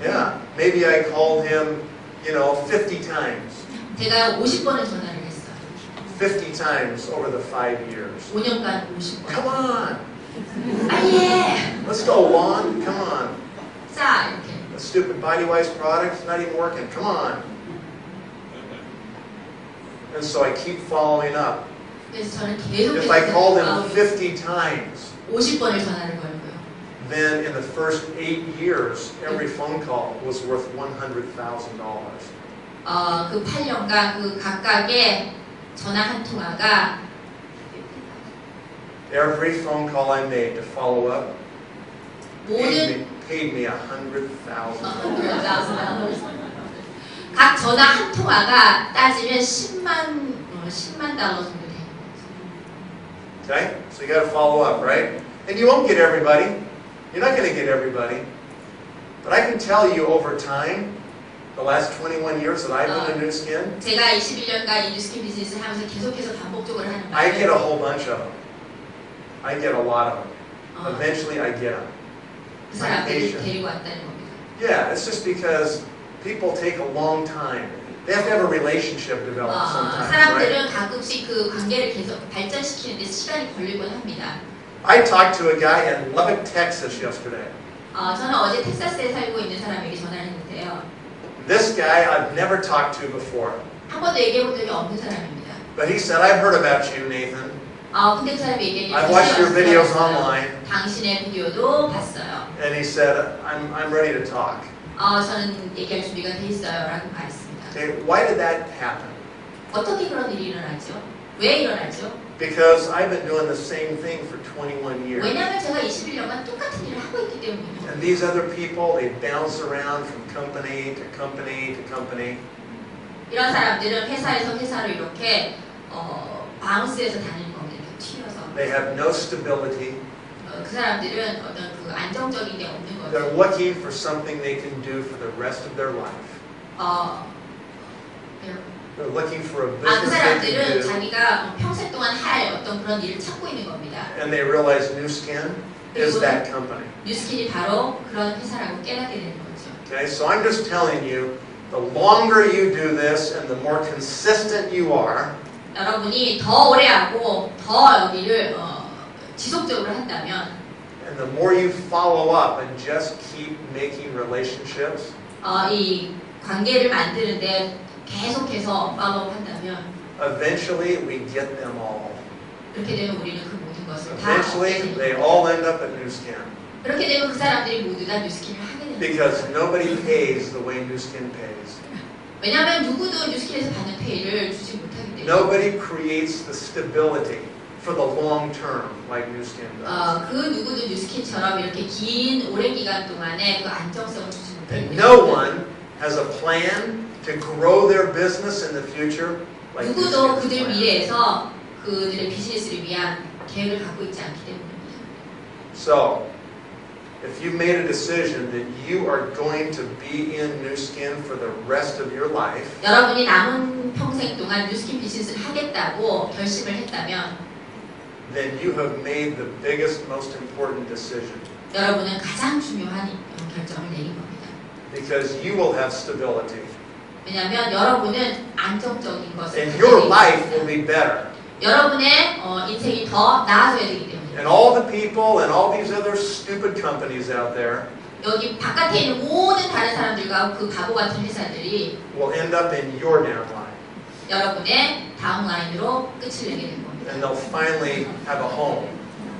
Speaker 1: Yeah. Maybe I called him, 50 times.
Speaker 2: 제가 50번을 전화를 했어요.
Speaker 1: 50 times over the 5 years.
Speaker 2: 5년간 50번.
Speaker 1: Come on.
Speaker 2: 예!
Speaker 1: Let's go, Lon. Come on.
Speaker 2: 자, 이렇게.
Speaker 1: That stupid BodyWise product is not even working. Come on. And so I keep following up.
Speaker 2: 그래서 저는 계속해서
Speaker 1: If I called him 50 times,
Speaker 2: 50번을 전화를 걸고요.
Speaker 1: then in the first 8 years, every phone call was worth $100,000.
Speaker 2: 그 8년간 그 각각의 전화 한 통화가
Speaker 1: Every phone call I made to follow up
Speaker 2: 모든
Speaker 1: paid me $100,000.
Speaker 2: 각 전화 한 통화가 따지면 10만 달러 정도 되는 거죠.
Speaker 1: Okay? So you got to follow up, right? And you won't get everybody. You're not going to get everybody. But I can tell you over time, the last 21 years that I've been in New Skin,
Speaker 2: 제가 21년간 이 뉴스킨 비즈니스를 하면서 계속해서 반복적으로 하는
Speaker 1: I get a
Speaker 2: 말은
Speaker 1: whole bunch of them. I get a lot of them. Eventually I get them.
Speaker 2: 그 사람들이 데리고 왔다는 겁니다.
Speaker 1: Yeah, it's just because people take a long time. They have to have a relationship develop sometimes, right?
Speaker 2: 사람들은 가끔씩 그 관계를 계속 발전시키는 데 시간이 걸리곤 합니다.
Speaker 1: I talked to a guy in Lubbock, Texas yesterday.
Speaker 2: 저는 어제 텍사스에 살고 있는 사람에게 전화를 했는데요.
Speaker 1: This guy I've never talked to before.
Speaker 2: 한 번도 얘기해 본 적이 없는 사람입니다.
Speaker 1: But he said, I've heard about you, Nathan.
Speaker 2: 근데 그 사람이 얘기했는데
Speaker 1: I've watched your videos online.
Speaker 2: 당신의 비디오도 봤어요.
Speaker 1: And he said, I'm ready to talk.
Speaker 2: 저는 얘기할 준비가 돼 있어요. 라고 말했습니다.
Speaker 1: Okay, why did that happen?
Speaker 2: 어떻게 그런 일이 일어나죠? 왜 일어나죠?
Speaker 1: Because I've been doing the same thing for 21 years.
Speaker 2: 왜냐하면 제가 21년간 똑같은 일을 하고 있기 때문이에요.
Speaker 1: And these other people, they bounce around from company to company to company.
Speaker 2: 이런 사람들은 회사에서 회사로 이렇게 바운스해서 다니는 겁니다. 이렇게 튀어서.
Speaker 1: They have no stability.
Speaker 2: 그 사람들은 어떤 그 안정적인 게 없는
Speaker 1: They're
Speaker 2: 거죠.
Speaker 1: looking for something they can do for the rest of their life. They're looking for a
Speaker 2: 그
Speaker 1: business they
Speaker 2: 사람들은
Speaker 1: can do.
Speaker 2: 자기가 평생 동안 할 어떤 그런 일을 찾고 있는 겁니다.
Speaker 1: And they realize New Skin is that company.
Speaker 2: 뉴스킨이 바로 그런 회사라고 깨닫게 되는 거죠.
Speaker 1: Okay, so I'm just telling you, the longer you do this and the more consistent you are,
Speaker 2: 여러분이 더 오래 하고 더 여기를 지속적으로 한다면
Speaker 1: and the more you follow up and just keep making relationships,
Speaker 2: 이 관계를 만드는데 계속해서 팔로우 한다면
Speaker 1: eventually we get them all.
Speaker 2: 그렇게 되면 우리는 그 모든 것을 다
Speaker 1: Eventually
Speaker 2: 얻게
Speaker 1: they
Speaker 2: 됩니다.
Speaker 1: all end up at New Skin
Speaker 2: 그렇게 되면 그 사람들이 모두 다 뉴스킨을 하게 됩니다.
Speaker 1: because nobody pays the way New Skin pays.
Speaker 2: 왜냐하면 누구도 뉴스킨에서 받는 페이를 주지 못하기 때문에
Speaker 1: Nobody creates the stability for the long term, like New Skin does.
Speaker 2: 그 누구도 뉴스킨처럼 이렇게 긴 오랜 기간 동안에 그 안정성을 주지
Speaker 1: And
Speaker 2: 못합니다.
Speaker 1: no one has a plan to grow their business in the future like New
Speaker 2: 누구도
Speaker 1: Skin's
Speaker 2: 그들
Speaker 1: plan.
Speaker 2: 미래에서 그들의 비즈니스를 위한 계획을 갖고 있지 않기 때문입니다.
Speaker 1: So, if you made a decision that you are going to be in New Skin for the rest of your life,
Speaker 2: 여러분이 남은 평생 동안 뉴스킨 비즈니스를 하겠다고 결심을 했다면
Speaker 1: then you have made the biggest, most important decision.
Speaker 2: 여러분은 가장 중요한 결정을 내린 겁니다.
Speaker 1: Because you will have stability.
Speaker 2: 왜냐하면 여러분은 안정적인 것을
Speaker 1: And
Speaker 2: 가지고
Speaker 1: your life
Speaker 2: 있습니다.
Speaker 1: will be better.
Speaker 2: 여러분의 인생이 더 나아져야 되기 때문에
Speaker 1: And all the people and all these other stupid companies out there
Speaker 2: 여기 바깥에 있는 모든 다른 사람들과 그 바보 같은 회사들이
Speaker 1: will end up in your downline.
Speaker 2: 여러분의 다운라인으로 끝을 내게 될 겁니다.
Speaker 1: And they'll finally have a home.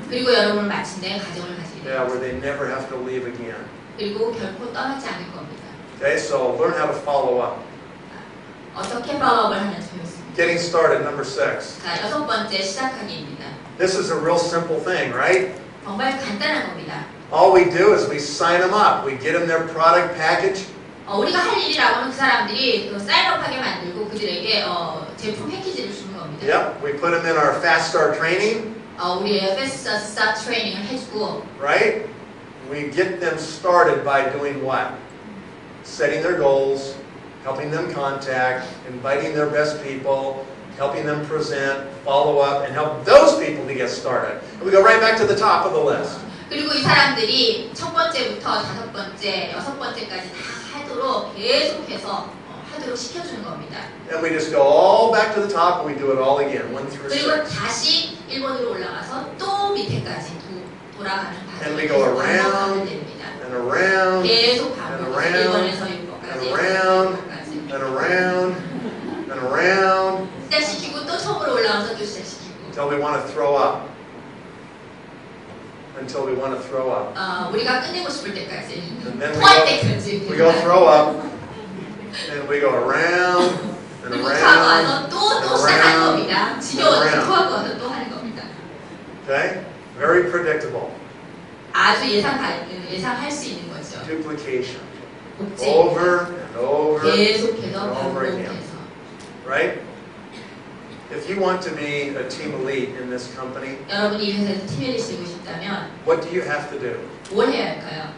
Speaker 2: 그리고 여러분은 마침내 가정을 가지게 됩니다.
Speaker 1: Where they never have to leave again.
Speaker 2: 그리고 결코 떠나지 않을 겁니다.
Speaker 1: Okay, so learn how to follow up.
Speaker 2: 어떻게 팔로우업을 하는지 배웠습니다.
Speaker 1: Getting started, number 6.
Speaker 2: 자, 6번째 시작하기입니다.
Speaker 1: This is a real simple thing, right?
Speaker 2: 정말 간단한 겁니다.
Speaker 1: All we do is we sign them up. We get them their product package.
Speaker 2: 우리가 할 일이라고는 그 사람들이 사인업하게 만들고 그들에게 제품 패키지를 주는 겁니다.
Speaker 1: Yep, we put them in our Fast Start training,
Speaker 2: 우리의 패스트 스타트 트레이닝을 해주고
Speaker 1: right? We get them started by doing what? Setting their goals, helping them contact, inviting their best people, helping them present, follow up, and help those people to get started. And we go right back to the top of the list.
Speaker 2: 그리고 이 사람들이 첫 번째부터 다섯 번째, 여섯 번째까지 다 하도록 계속해서 하도록 시켜주는 겁니다.
Speaker 1: And we just go all back to the top and we do it all again, 1 through 6.
Speaker 2: 그리고 다시 1번으로 올라가서 또 밑에까지 돌아가는
Speaker 1: And we
Speaker 2: 과정을
Speaker 1: go
Speaker 2: 계속
Speaker 1: around
Speaker 2: 반복하면 됩니다.
Speaker 1: and around
Speaker 2: 계속
Speaker 1: and
Speaker 2: 반복해서
Speaker 1: around
Speaker 2: 1번에서 6번까지
Speaker 1: and around and around
Speaker 2: 시작시키고 또 처음으로 올라와서 또 시작시키고
Speaker 1: until we want to throw up. Until we want to throw up.
Speaker 2: 우리가 끝내고 싶을 때까지
Speaker 1: And then
Speaker 2: 토할 때까지
Speaker 1: we go throw up and we go around and
Speaker 2: 그리고
Speaker 1: around
Speaker 2: 토하고 와서 또 시작하는
Speaker 1: and
Speaker 2: 겁니다. 지겨워서
Speaker 1: around.
Speaker 2: 토하고 와서 또 하는 겁니다.
Speaker 1: Okay? Very predictable.
Speaker 2: 아주 예상할 수 있는 거죠.
Speaker 1: Duplication.
Speaker 2: 복제.
Speaker 1: Over and over
Speaker 2: 계속해서
Speaker 1: and over again.
Speaker 2: 반복해서.
Speaker 1: Right? If you want to be a team elite in this company,
Speaker 2: 여러분이 이 회사에서 팀을 되시고 싶다면
Speaker 1: what do you have to do?
Speaker 2: 뭘 해야 할까요?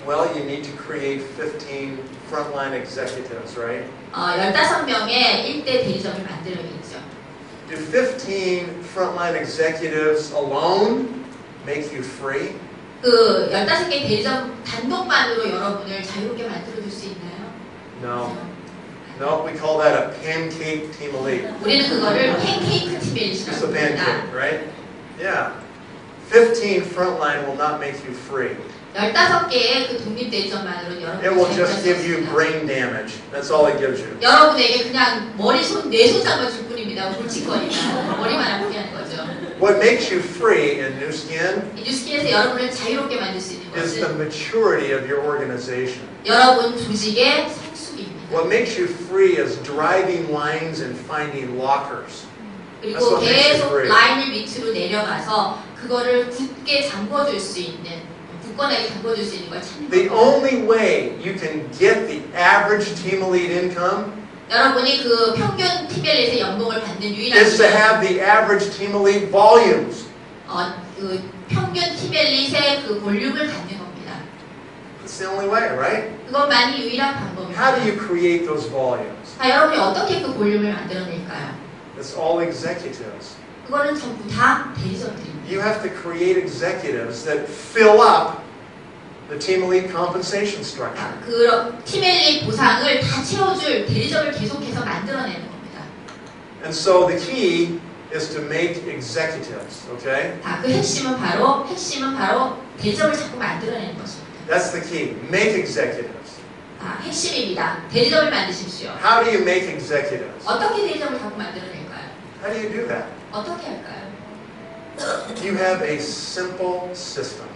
Speaker 1: Well, you need to create 15 frontline executives, right?
Speaker 2: 15명의 1대 대리점을 만들어야겠죠.
Speaker 1: Do 15 frontline executives alone make you free?
Speaker 2: 그 15개 대리점 단독만으로 여러분을 자유롭게 만들어줄 수 있나요?
Speaker 1: No. No, we call that a pancake team elite.
Speaker 2: 우리는 그거를 팬케이크 팀이라고
Speaker 1: Just a
Speaker 2: 합니다.
Speaker 1: pancake, right? Yeah. 15 frontline will not make you free.
Speaker 2: 15개의 그 독립 대리점만으로
Speaker 1: It will
Speaker 2: 여러분을
Speaker 1: just give you
Speaker 2: 자유롭게
Speaker 1: brain damage. That's all it gives you.
Speaker 2: 여러분에게 그냥 머리, 손, 뇌손상을 줄 뿐입니다. 골칫거리나 머리만 아프게 하는 거죠.
Speaker 1: What makes you free in New Skin
Speaker 2: 이 뉴스킨에서 여러분을 자유롭게 만들 수 있는
Speaker 1: is the
Speaker 2: 것은
Speaker 1: maturity of your organization.
Speaker 2: 여러분 조직의 성숙입니다.
Speaker 1: What makes you free is driving lines and finding lockers. That's
Speaker 2: 그리고
Speaker 1: what makes you
Speaker 2: 계속
Speaker 1: free.
Speaker 2: 라인을 밑으로 내려가서 그거를 굳게 잠궈줄 수 있는, 굳건하게 잠궈줄 수 있는 걸 찾는
Speaker 1: The
Speaker 2: 겁니다.
Speaker 1: only way you can get the average team elite income
Speaker 2: 여러분이 그 평균 팀별에서 연봉을 받는 유일한
Speaker 1: is to
Speaker 2: 이유는
Speaker 1: have the average team elite volumes.
Speaker 2: 그 평균 팀별릿의 그 볼륨을 갖는 겁니다.
Speaker 1: That's the only way, right?
Speaker 2: 그것만이 유일한 방법입니다.
Speaker 1: How do you create those volumes?
Speaker 2: 여러분이 어떻게 그 볼륨을 만들어낼까요?
Speaker 1: It's all executives.
Speaker 2: 그거는 전부 다 대리점들입니다.
Speaker 1: You have to create executives that fill up the team elite compensation structure.
Speaker 2: 그 팀엘리 보상을 다 채워줄 대리점을 계속해서 만들어내는 겁니다.
Speaker 1: And so the key is to make executives, okay?
Speaker 2: 그 핵심은 바로 대리점을 자꾸 만들어내는 것입니다.
Speaker 1: That's the key. Make executives.
Speaker 2: 핵심입니다. 대리점을 만드십시오.
Speaker 1: How do you make executives?
Speaker 2: 어떻게 대리점을 자꾸 만들어낼까요?
Speaker 1: How do you do that?
Speaker 2: 어떻게 할까요?
Speaker 1: You have a simple system,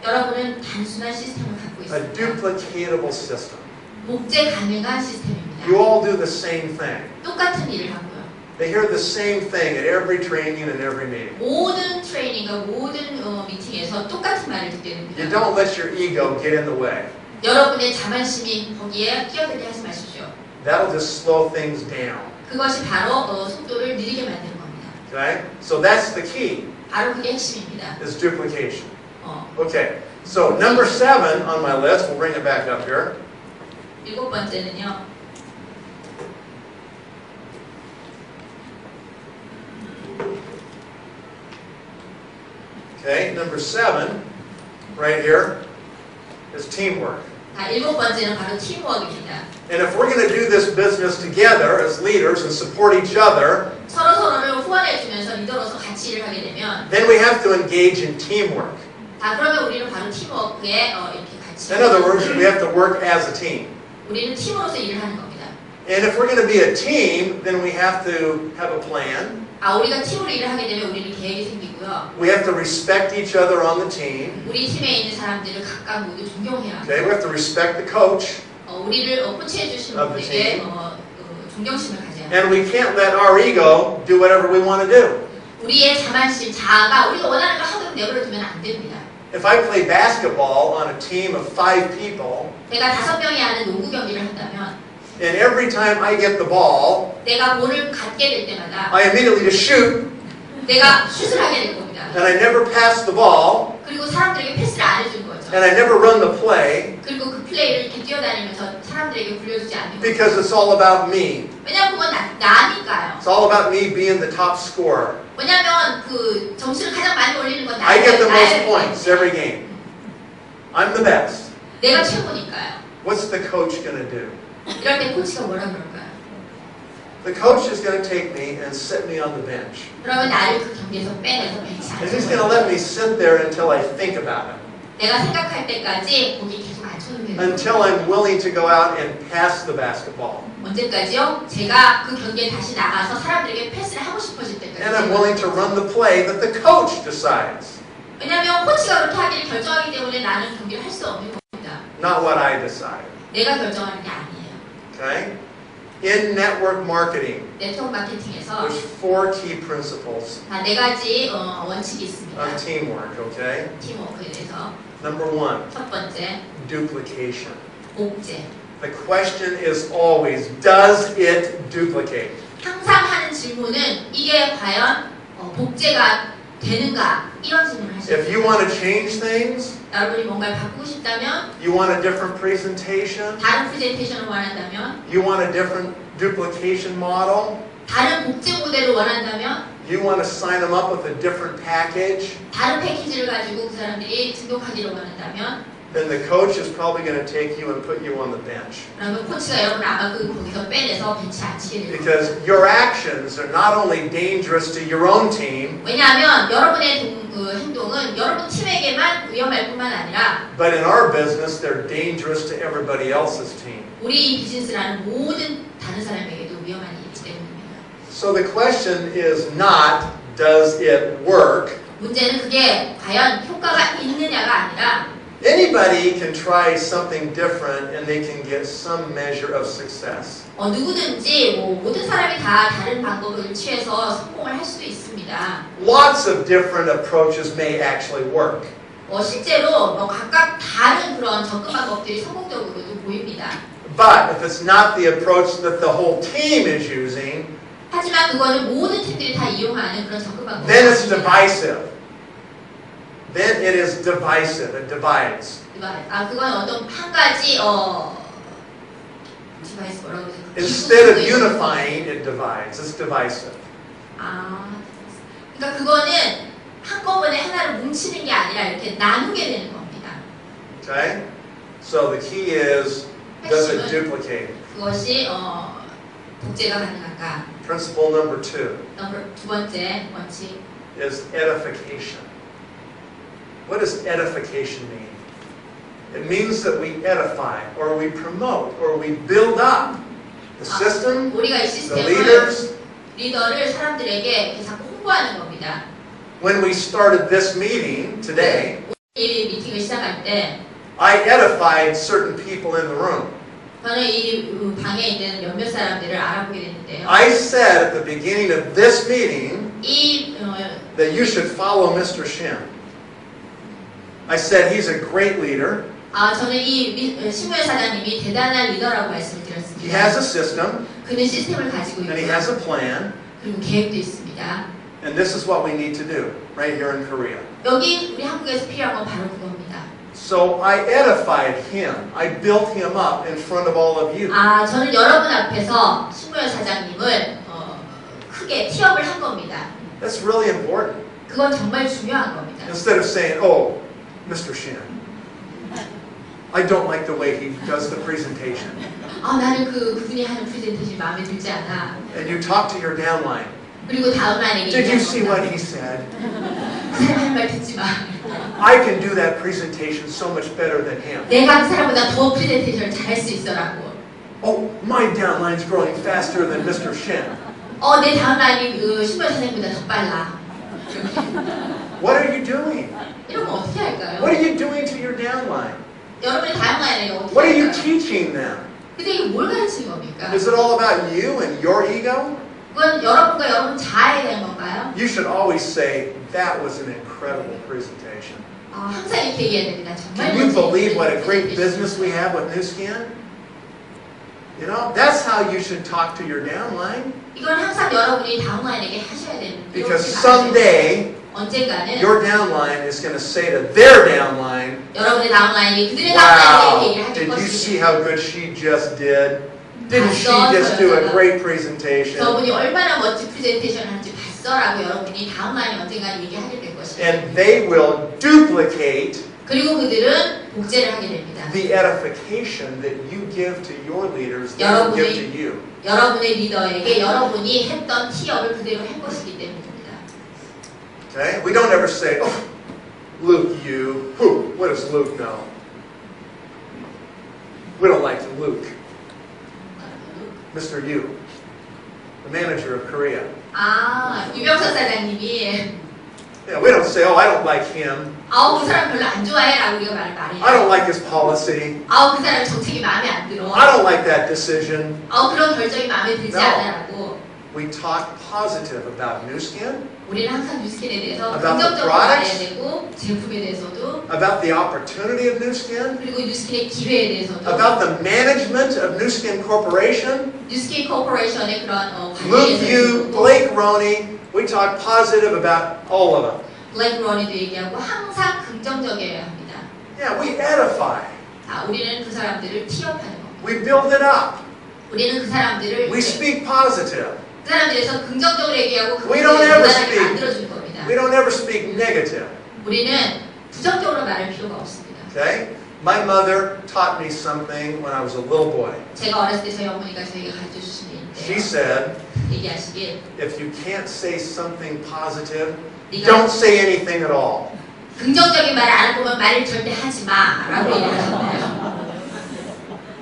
Speaker 2: 여러분은 단순한 시스템을 갖고
Speaker 1: a
Speaker 2: 있습니다.
Speaker 1: duplicatable system.
Speaker 2: 복제 가능한 시스템입니다.
Speaker 1: You all do the same thing.
Speaker 2: 똑같은 일을 하고요.
Speaker 1: They hear the same thing at every training and every meeting.
Speaker 2: 모든 트레이닝과 모든 미팅에서 똑같은 말을 듣게
Speaker 1: You
Speaker 2: 됩니다.
Speaker 1: don't let your ego get in the way.
Speaker 2: 여러분의 자만심이 거기에 끼어들게 하지 마십시오.
Speaker 1: That'll just slow things down.
Speaker 2: 그것이 바로 속도를 느리게 만드는 겁니다.
Speaker 1: Okay? So that's the key,
Speaker 2: 바로 그게 핵심입니다.
Speaker 1: is duplication. Okay. So number 7 on my list, we'll bring it back up here.
Speaker 2: 7번째는요.
Speaker 1: Okay, number 7, right here, is teamwork.
Speaker 2: 7번째는 바로 팀워크입니다.
Speaker 1: And if we're going to do this business together as leaders and support each other,
Speaker 2: 서로를 후원해주면서 리더로서 같이 일을 하게 되면
Speaker 1: then we have to engage in teamwork.
Speaker 2: 그러면 우리는 바로 팀워크에 이렇게 같이
Speaker 1: In other words, we have to work as a team.
Speaker 2: 우리는 팀으로서 일을 하는 겁니다.
Speaker 1: And if we're going to be a team, then we have to have a plan.
Speaker 2: 우리가 팀으로 일을 하게 되면 우리는 계획이 생기고요.
Speaker 1: We have to respect each other on the team.
Speaker 2: 우리 팀에 있는 사람들을 각각 모두 존경해야
Speaker 1: Okay,
Speaker 2: 합니다.
Speaker 1: we have to respect the coach.
Speaker 2: 우리를 코치해 주시는
Speaker 1: Of the
Speaker 2: 분에게 존경심을 가져야 합니다.
Speaker 1: And we can't let our ego do whatever we want to do.
Speaker 2: 우리의 자만심, 자아가 우리가 원하는 거 하도록 내버려 두면 안 됩니다.
Speaker 1: If I play basketball on a team of 5 people,
Speaker 2: 내가 5명이 하는 농구 경기를 한다면
Speaker 1: and every time I get the ball,
Speaker 2: 내가 볼을 갖게 될 때마다
Speaker 1: I immediately just shoot,
Speaker 2: 내가 슛을 하게 될 겁니다.
Speaker 1: and I never pass the ball,
Speaker 2: 그리고 사람들에게 패스를 안 해준 거죠.
Speaker 1: and I never run the play,
Speaker 2: 그리고 그 플레이를 이렇게 뛰어다니면서 사람들에게 굴려주지 않는 거죠.
Speaker 1: because it's all about me.
Speaker 2: 왜냐면 그건 나니까요.
Speaker 1: It's all about me being the top scorer.
Speaker 2: 왜냐면 그 점수를 가장 많이 올리는 건
Speaker 1: I get the most
Speaker 2: 나예요.
Speaker 1: points every game. I'm the best.
Speaker 2: 내가 최고니까요.
Speaker 1: What's the coach going to do?
Speaker 2: 이럴 때 코치가 뭐라 그럴까요?
Speaker 1: The coach is going to take me and sit me on the bench.
Speaker 2: 그러면 나를 그 경기에서 빼내서 벤치
Speaker 1: And he's
Speaker 2: 앉혀요.
Speaker 1: going to let me sit there until I think about it.
Speaker 2: 내가 생각할 때까지 거기 계속 앉혀놓는 거예요.
Speaker 1: Until I'm willing to go out and pass the basketball.
Speaker 2: 언제까지요? 제가 그 경기에 다시 나가서 사람들에게 패스를 하고 싶어질 때까지.
Speaker 1: And I'm willing to run the play that the coach decides.
Speaker 2: 왜냐하면 코치가 그렇게 하기를 결정하기 때문에 나는 경기를 할 수 없는 겁니다.
Speaker 1: Not what I decide.
Speaker 2: 내가 결정하는 게 아니에요.
Speaker 1: Okay? In network marketing,
Speaker 2: 네트워크 마케팅에서
Speaker 1: there's 4 key principles
Speaker 2: 4가지 원칙이 있습니다.
Speaker 1: on teamwork, okay?
Speaker 2: 팀워크에 대해서
Speaker 1: Number 1,
Speaker 2: 첫 번째,
Speaker 1: duplication.
Speaker 2: 복제.
Speaker 1: The question is always, does it duplicate?
Speaker 2: 항상 하는 질문은 이게 과연 복제가 되는가? 이런 질문을 하시는
Speaker 1: If you
Speaker 2: 거예요.
Speaker 1: want to change things,
Speaker 2: 여러분이 뭔가를 바꾸고 싶다면,
Speaker 1: you want a different presentation,
Speaker 2: 다른 프레젠테이션을 원한다면,
Speaker 1: you want a different duplication model,
Speaker 2: 다른 복제 모델을 원한다면,
Speaker 1: you want to sign them up with a different package,
Speaker 2: 다른 패키지를 가지고 그 사람들이 등록하기를 원한다면,
Speaker 1: then the coach is probably going to take you and put you on the bench.
Speaker 2: 그러면 코치가 여러분 아마 거기서 빼내서 벤치에 앉히게 될 거예요.
Speaker 1: Because your actions are not only dangerous to your own team,
Speaker 2: 왜냐하면 여러분의 행동은 여러분 팀에게만 위험할 뿐만 아니라
Speaker 1: but in our business, they're dangerous to everybody else's team.
Speaker 2: 우리 비즈니스라는 모든 다른 사람에게도 위험한 일이기 때문입니다.
Speaker 1: So the question is not, does it work?
Speaker 2: 문제는 그게 과연 효과가 있느냐가 아니라
Speaker 1: Anybody can try something different and they can get some measure of success.
Speaker 2: 누구든지 모든 사람이 다 다른 방법을 취해서 성공을 할 수도 있습니다.
Speaker 1: Lots of different approaches may actually work.
Speaker 2: 실제로 각각 다른 그런 접근 방법들이 성공적으로도 보입니다.
Speaker 1: But if it's not the approach that the whole team is using,
Speaker 2: 하지만 그거는 모든 팀들이 다 이용하는 그런 접근 방법이
Speaker 1: then it's
Speaker 2: 아닙니다.
Speaker 1: divisive. Then it is divisive. It divides.
Speaker 2: 그건 어떤 한 가지 디바이스 뭐라고 그러죠?
Speaker 1: Instead of unifying, it divides. It's divisive.
Speaker 2: 그러니까 그거는 한꺼번에 하나를 뭉치는 게 아니라 이렇게 나누게 되는 겁니다.
Speaker 1: Okay? So the key is, does it duplicate?
Speaker 2: 그것이 복제가 가능한가?
Speaker 1: Principle number 2
Speaker 2: 두 번째 원칙.
Speaker 1: is edification. What does edification mean? It means that we edify, or we promote, or we build up the system,
Speaker 2: 우리가 이
Speaker 1: the
Speaker 2: 시스템을
Speaker 1: leaders.
Speaker 2: 리더를 사람들에게 이렇게 자꾸 홍보하는 겁니다.
Speaker 1: When we started this meeting today,
Speaker 2: 이 미팅을 시작할 때
Speaker 1: I edified certain people in the room.
Speaker 2: 저는 이 방에 있는 몇몇 사람들을 알아보게 됐는데요.
Speaker 1: I said at the beginning of this meeting
Speaker 2: 이
Speaker 1: that you should follow Mr. Shin. I said he's a great leader.
Speaker 2: 저는 이 신무회 사장님이 대단한 리더라고 말씀을 드렸습니다.
Speaker 1: He has a system.
Speaker 2: 그는 시스템을 가지고
Speaker 1: And he
Speaker 2: 있고요.
Speaker 1: has a plan.
Speaker 2: 그리고 계획도 있습니다.
Speaker 1: And this is what we need to do right here in Korea.
Speaker 2: 여기 우리 한국에서 필요한 건 바로 그겁니다.
Speaker 1: So I edified him. I built him up in front of all of you.
Speaker 2: 저는 여러분 앞에서 신무회 사장님을 크게 티업을 한 겁니다.
Speaker 1: That's really important.
Speaker 2: 그건 정말 중요한 겁니다.
Speaker 1: Instead of saying, oh, Mr. Shin, I don't like the way he does the presentation.
Speaker 2: 나는 그분이 하는 프레젠테이션이 마음에 들지 않아.
Speaker 1: And you talk to your downline.
Speaker 2: 그리고 다음 라인에게
Speaker 1: Did you see what he said?
Speaker 2: 그 사람 할 말 듣지 마.
Speaker 1: I can do that presentation so much better than him.
Speaker 2: 내가 그 사람보다 더 프레젠테이션을 잘할 수 있어라고.
Speaker 1: Oh, my downline's growing faster than Mr. Shin.
Speaker 2: 내 다음 라인이 신무회 사장님보다 더 빨라.
Speaker 1: What are you doing?
Speaker 2: 이런 거 어떻게 할까요?
Speaker 1: What are you doing to your downline?
Speaker 2: 여러분의 다음 라인에게 어떻게
Speaker 1: What are you
Speaker 2: 할까요?
Speaker 1: teaching them?
Speaker 2: 근데 이게 뭘 가르치는 겁니까?
Speaker 1: Is it all about you and your ego?
Speaker 2: 그건 여러분과 여러분 자아에 대한 건가요?
Speaker 1: You should always say, that was an incredible presentation.
Speaker 2: 항상 이렇게 얘기해야 됩니다. 정말
Speaker 1: Can you believe what a great
Speaker 2: presentation.
Speaker 1: business we have with New Skin? You know, that's how you should talk to your downline.
Speaker 2: 이건 항상 여러분이 다음 라인에게 하셔야 되는
Speaker 1: Because someday,
Speaker 2: 언젠가는
Speaker 1: your downline is going to say to their downline,
Speaker 2: 여러분의 다음 라인이 그들의 다음 라인에게
Speaker 1: wow,
Speaker 2: 얘기를 할
Speaker 1: did you see
Speaker 2: 것이에요.
Speaker 1: how good she just did? Didn't she just do a great presentation?
Speaker 2: 저분이 얼마나 멋진 프레젠테이션을 하는지 봤어라고 여러분이 다음 라인에 언젠가 얘기하게 될 것이에요.
Speaker 1: And they will duplicate
Speaker 2: 그리고 그들은 복제를 하게 됩니다.
Speaker 1: the edification that you give to your leaders, they will give to you.
Speaker 2: 여러분의 리더에게 여러분이 했던 티업을 그대로 할 것이기 때문입니다.
Speaker 1: Okay? We don't ever say, oh, Luke, you. Who? What does Luke know? We don't like Luke. Mr. Yu, the manager of Korea.
Speaker 2: 유병선 사장님이
Speaker 1: Yeah, we don't say, oh, I don't like him.
Speaker 2: 그 사람 별로 안 좋아해라고 우리가 말해요.
Speaker 1: I don't like his policy.
Speaker 2: 그 사람 정책이 마음에 안 들어.
Speaker 1: I don't like that decision.
Speaker 2: 그런 결정이 마음에 들지
Speaker 1: No.
Speaker 2: 않아라고.
Speaker 1: We talk positive about New Skin,
Speaker 2: 우리는 항상 뉴스킨에 대해서
Speaker 1: About the
Speaker 2: 긍정적으로 말해야
Speaker 1: products.
Speaker 2: 되고 제품에 대해서도
Speaker 1: about the opportunity of New Skin,
Speaker 2: 그리고 뉴스킨의 기회에 대해서도
Speaker 1: about the management of New Skin Corporation.
Speaker 2: 뉴스킨 코퍼레이션의 그런 관리에
Speaker 1: Luke, you,
Speaker 2: 대해서도
Speaker 1: Blake, Roney, we talk positive about all of them.
Speaker 2: 블랙 로니도 얘기하고 항상 긍정적이어야 합니다.
Speaker 1: Yeah, we edify.
Speaker 2: 우리는 그 사람들을 티업하는 겁니다.
Speaker 1: We build it up.
Speaker 2: 우리는 그 사람들을
Speaker 1: We speak positive.
Speaker 2: 그 사람들에서 긍정적으로 얘기하고
Speaker 1: We don't
Speaker 2: 긍정적으로
Speaker 1: ever
Speaker 2: 문화를
Speaker 1: speak.
Speaker 2: 만들어주는 겁니다.
Speaker 1: We don't ever speak negative.
Speaker 2: 우리는 부정적으로 말할 필요가 없습니다.
Speaker 1: Okay? My mother taught me something when I was a little boy.
Speaker 2: 제가 어렸을 때 저희 어머니가 저에게 가르쳐 주신 게
Speaker 1: She
Speaker 2: 있는데요.
Speaker 1: said,
Speaker 2: 얘기하시길
Speaker 1: if you can't say something positive,
Speaker 2: 네가
Speaker 1: don't say anything at all.
Speaker 2: 긍정적인 말을 안 할 거면 말을 절대 하지 마라고 얘기를 하셨나요?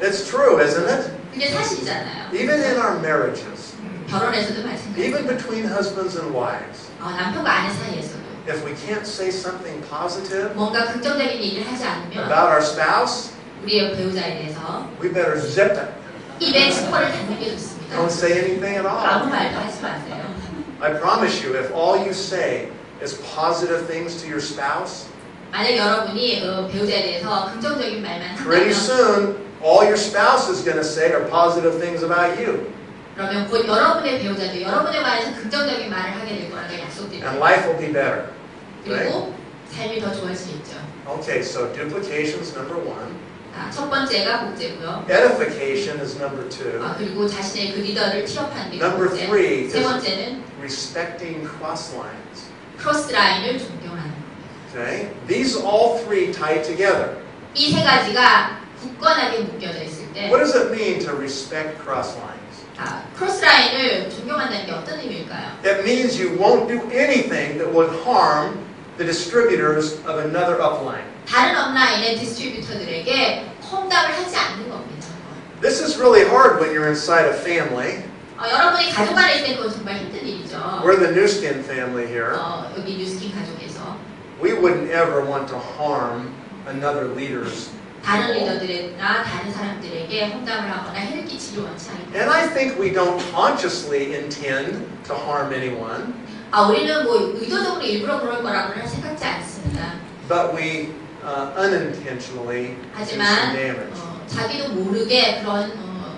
Speaker 1: It's true, isn't it?
Speaker 2: 그게 사실이잖아요.
Speaker 1: Even in our marriages,
Speaker 2: 결혼에서도
Speaker 1: even
Speaker 2: 마찬가지예요.
Speaker 1: between husbands and wives,
Speaker 2: 남편과 아내 사이에서도
Speaker 1: if we can't say something positive
Speaker 2: 뭔가 긍정적인 얘기를 하지 않으면
Speaker 1: about our spouse,
Speaker 2: 우리의 배우자에 대해서
Speaker 1: we better zip it.
Speaker 2: 입에 치포를 닫는 게 좋습니다.
Speaker 1: Don't say anything at all.
Speaker 2: 아무 말도 하지 마세요.
Speaker 1: I promise you, if all you say is positive things to your spouse,
Speaker 2: 만약 여러분이 배우자에 대해서 긍정적인 말만
Speaker 1: pretty
Speaker 2: 한다면
Speaker 1: soon all your spouse is going to say are positive things about you.
Speaker 2: 그러면 곧 여러분의 배우자도 여러분에 관해서 긍정적인 말을 하게 될 거라는 약속드립니다.
Speaker 1: And life will be better.
Speaker 2: 그리고 삶이 더 좋아지겠죠.
Speaker 1: Okay, so duplication is number one.
Speaker 2: 첫 번째가 복제고요.
Speaker 1: Edification is number two.
Speaker 2: 그리고 자신의 그 리더를 티업하는 게 두
Speaker 1: Number
Speaker 2: 번째.
Speaker 1: three
Speaker 2: 세
Speaker 1: is
Speaker 2: 번째는
Speaker 1: respecting cross lines.
Speaker 2: 크로스 라인을 존경하는 겁니다.
Speaker 1: Okay? These all three tie together.
Speaker 2: 이 세 가지가 굳건하게 묶여져 있을 때
Speaker 1: What does it mean to respect cross lines?
Speaker 2: 크로스 라인을 존경한다는 게 어떤 의미일까요?
Speaker 1: It means you won't do anything that would harm the distributors of another upline.
Speaker 2: 다른 업라인의 디스트리뷰터들에게 험담을 하지 않는 겁니다.
Speaker 1: This is really hard when you're inside a family.
Speaker 2: 여러분이 가족 안에 있을 때 그건 정말 힘든 일이죠.
Speaker 1: We're the New Skin family here.
Speaker 2: 여기 뉴스킨 가족에서
Speaker 1: We wouldn't ever want to harm another leader's
Speaker 2: 다른
Speaker 1: people.
Speaker 2: 리더들이나 다른 사람들에게 험담을 하거나 해를 끼치기 원치 않기 때문에.
Speaker 1: And I think we don't consciously intend to harm anyone,
Speaker 2: 우리는 뭐 의도적으로 일부러 그럴 거라고는 생각지 않습니다.
Speaker 1: but we unintentionally do some
Speaker 2: 하지만
Speaker 1: damage.
Speaker 2: 자기도 모르게 그런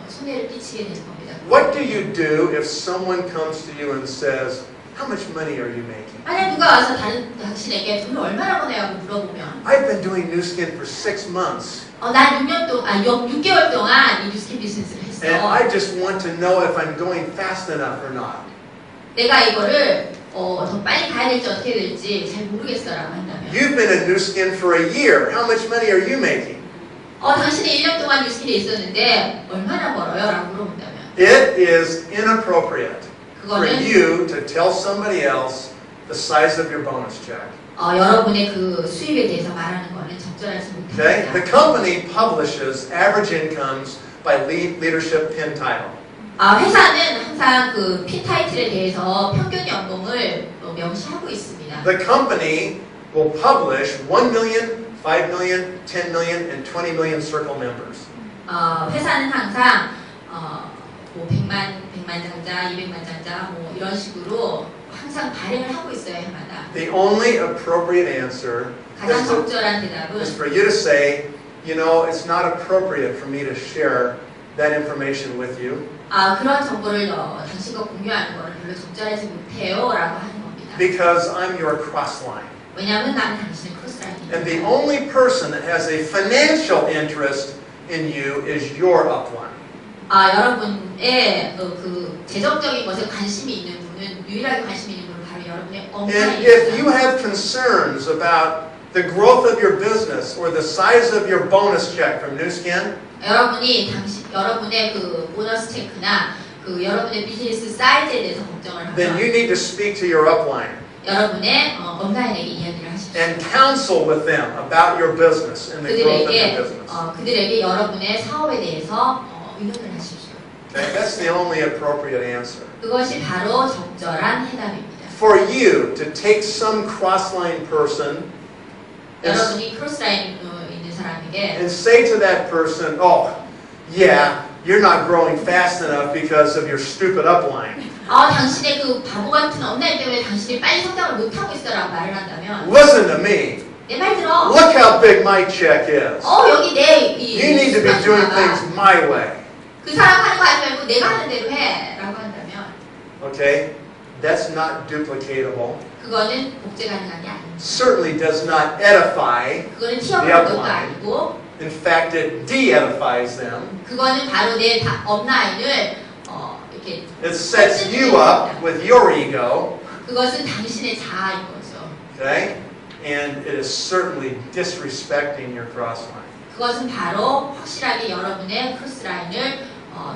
Speaker 2: 손해를 끼치게 되는 겁니다.
Speaker 1: What do you do if someone comes to you and says, "How much money are you making?"
Speaker 2: 만약 누가 와서 당신에게 돈을 얼마나 버냐고 물어보면
Speaker 1: I've been doing new skin for 6 months,
Speaker 2: 난 6개월 동안 이 뉴스킨 비즈니스를 했어.
Speaker 1: and I just want to know if I'm going fast enough or not.
Speaker 2: 내가 이거를 더 빨리 가야 될지 어떻게 될지 잘 모르겠어라고 한다면
Speaker 1: You've been in new skin for a year. How much money are you making?
Speaker 2: 당신이 1년 동안 뉴스킨에 있었는데 얼마나 벌어요? 라고 물어본다면
Speaker 1: It is inappropriate for
Speaker 2: 그거는
Speaker 1: you to tell somebody else the size of your bonus check.
Speaker 2: 여러분의 그 수입에 대해서 말하는 거는 적절하지
Speaker 1: Okay?
Speaker 2: 못합니다.
Speaker 1: The company publishes average incomes by leadership pin title.
Speaker 2: 회사는 항상 그 핀 타이틀에 대해서 평균 연봉을 명시하고 있습니다.
Speaker 1: The company will publish 1 million, 5 million, 10 million, and 20 million circle members.
Speaker 2: 회사는 항상 뭐 100만 장자, 200만 장자 뭐 이런 식으로 항상 발행을 하고 있어요, 해마다.
Speaker 1: The only appropriate answer
Speaker 2: 가장 적절한 대답은
Speaker 1: is for you to say, you know, it's not appropriate for me to share that information with you.
Speaker 2: 그런 정보를 당신과 공유하는 거는 별로 적절하지 못해요라고 하는 겁니다.
Speaker 1: Because I'm your cross line.
Speaker 2: 왜냐하면 나는 당신의 크로스라인이니까.
Speaker 1: And the only person that has a financial interest in you is your upline.
Speaker 2: 여러분의 그 재정적인 것에 관심이 있는 분은 유일하게 관심이 있는 분은 바로 여러분의
Speaker 1: And if you
Speaker 2: 업라인입니다.
Speaker 1: have concerns about the growth of your business or the size of your bonus check from New Skin,
Speaker 2: 여러분의 그 보너스 체크나 그 여러분의 비즈니스 사이즈에 대해서 걱정을
Speaker 1: then you
Speaker 2: 하면
Speaker 1: need to speak to your upline
Speaker 2: 여러분의 업라인에게 이야기를 하십시오.
Speaker 1: and counsel with them about your business and the growth of your business.
Speaker 2: 그들에게 여러분의 사업에 대해서 의논을 하십시오.
Speaker 1: Okay? That's the only appropriate answer.
Speaker 2: 그것이 바로 적절한 해답입니다.
Speaker 1: For you to take some cross-line person
Speaker 2: 여러분이 크로스라인 있는 사람에게
Speaker 1: and say to that person, "Oh, yeah, you're not growing fast enough because of your stupid upline.
Speaker 2: 당신의 그 바보 같은 업라인 때문에 당신이 빨리 성장을 못하고 있어라고 말을 한다면
Speaker 1: Listen to me.
Speaker 2: 내 말 들어.
Speaker 1: Look how big my check is.
Speaker 2: 여기
Speaker 1: You need to be doing things my way."
Speaker 2: 그 사람 하는 거 하지 말고 내가 하는 대로 해라고 한다면
Speaker 1: Okay? That's not duplicatable.
Speaker 2: 그거는 복제 가능한 게 아닙니다.
Speaker 1: Certainly does not edify.
Speaker 2: 그거는 티업하는 것도 아니고
Speaker 1: In fact, it de-edifies them.
Speaker 2: 그거는 바로 내 업라인을 이렇게
Speaker 1: It sets you up with your ego.
Speaker 2: 그것은 당신의 자아인 거죠.
Speaker 1: Okay? And it is certainly disrespecting your cross line.
Speaker 2: 그것은 바로 확실하게 여러분의 크로스라인을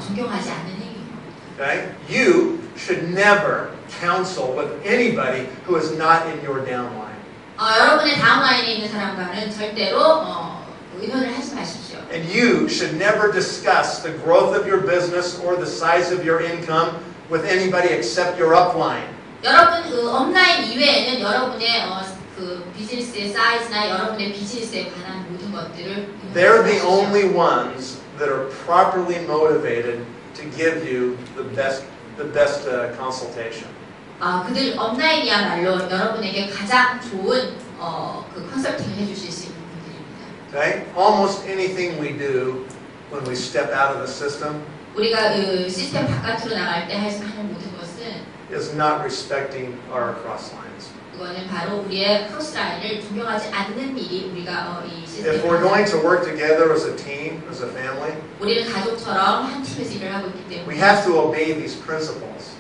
Speaker 2: 존경하지 않는 행위인 겁니다.
Speaker 1: Okay? You should never counsel with anybody who is not in your downline.
Speaker 2: 여러분의 다음 라인에 있는 사람과는 절대로 의논을 하지 마십시오.
Speaker 1: And you should never discuss the growth of your business or the size of your income with anybody except your upline.
Speaker 2: 여러분 그 업라인 이외에는 여러분의 그 비즈니스의 사이즈나 여러분의 비즈니스에 관한 모든 것들을
Speaker 1: They're the only ones that are properly motivated to give you the best consultation.
Speaker 2: 그들 업라인이야말로 여러분에게 가장 좋은 그 컨설팅을 해주실 수 있는 분들입니다.
Speaker 1: Okay? Almost anything we do when we step out of the system
Speaker 2: 우리가 그 시스템 바깥으로 나갈 때 하는 모든 것은
Speaker 1: is not respecting our cross lines.
Speaker 2: 그거는 바로 우리의 크로스 라인을 존경하지 않는 일이 우리가 이 시스템.
Speaker 1: If we're going to work together as a team, as a family,
Speaker 2: 우리는 가족처럼 한 팀에서 일을 하고 있기 때문에
Speaker 1: we have to obey these principles.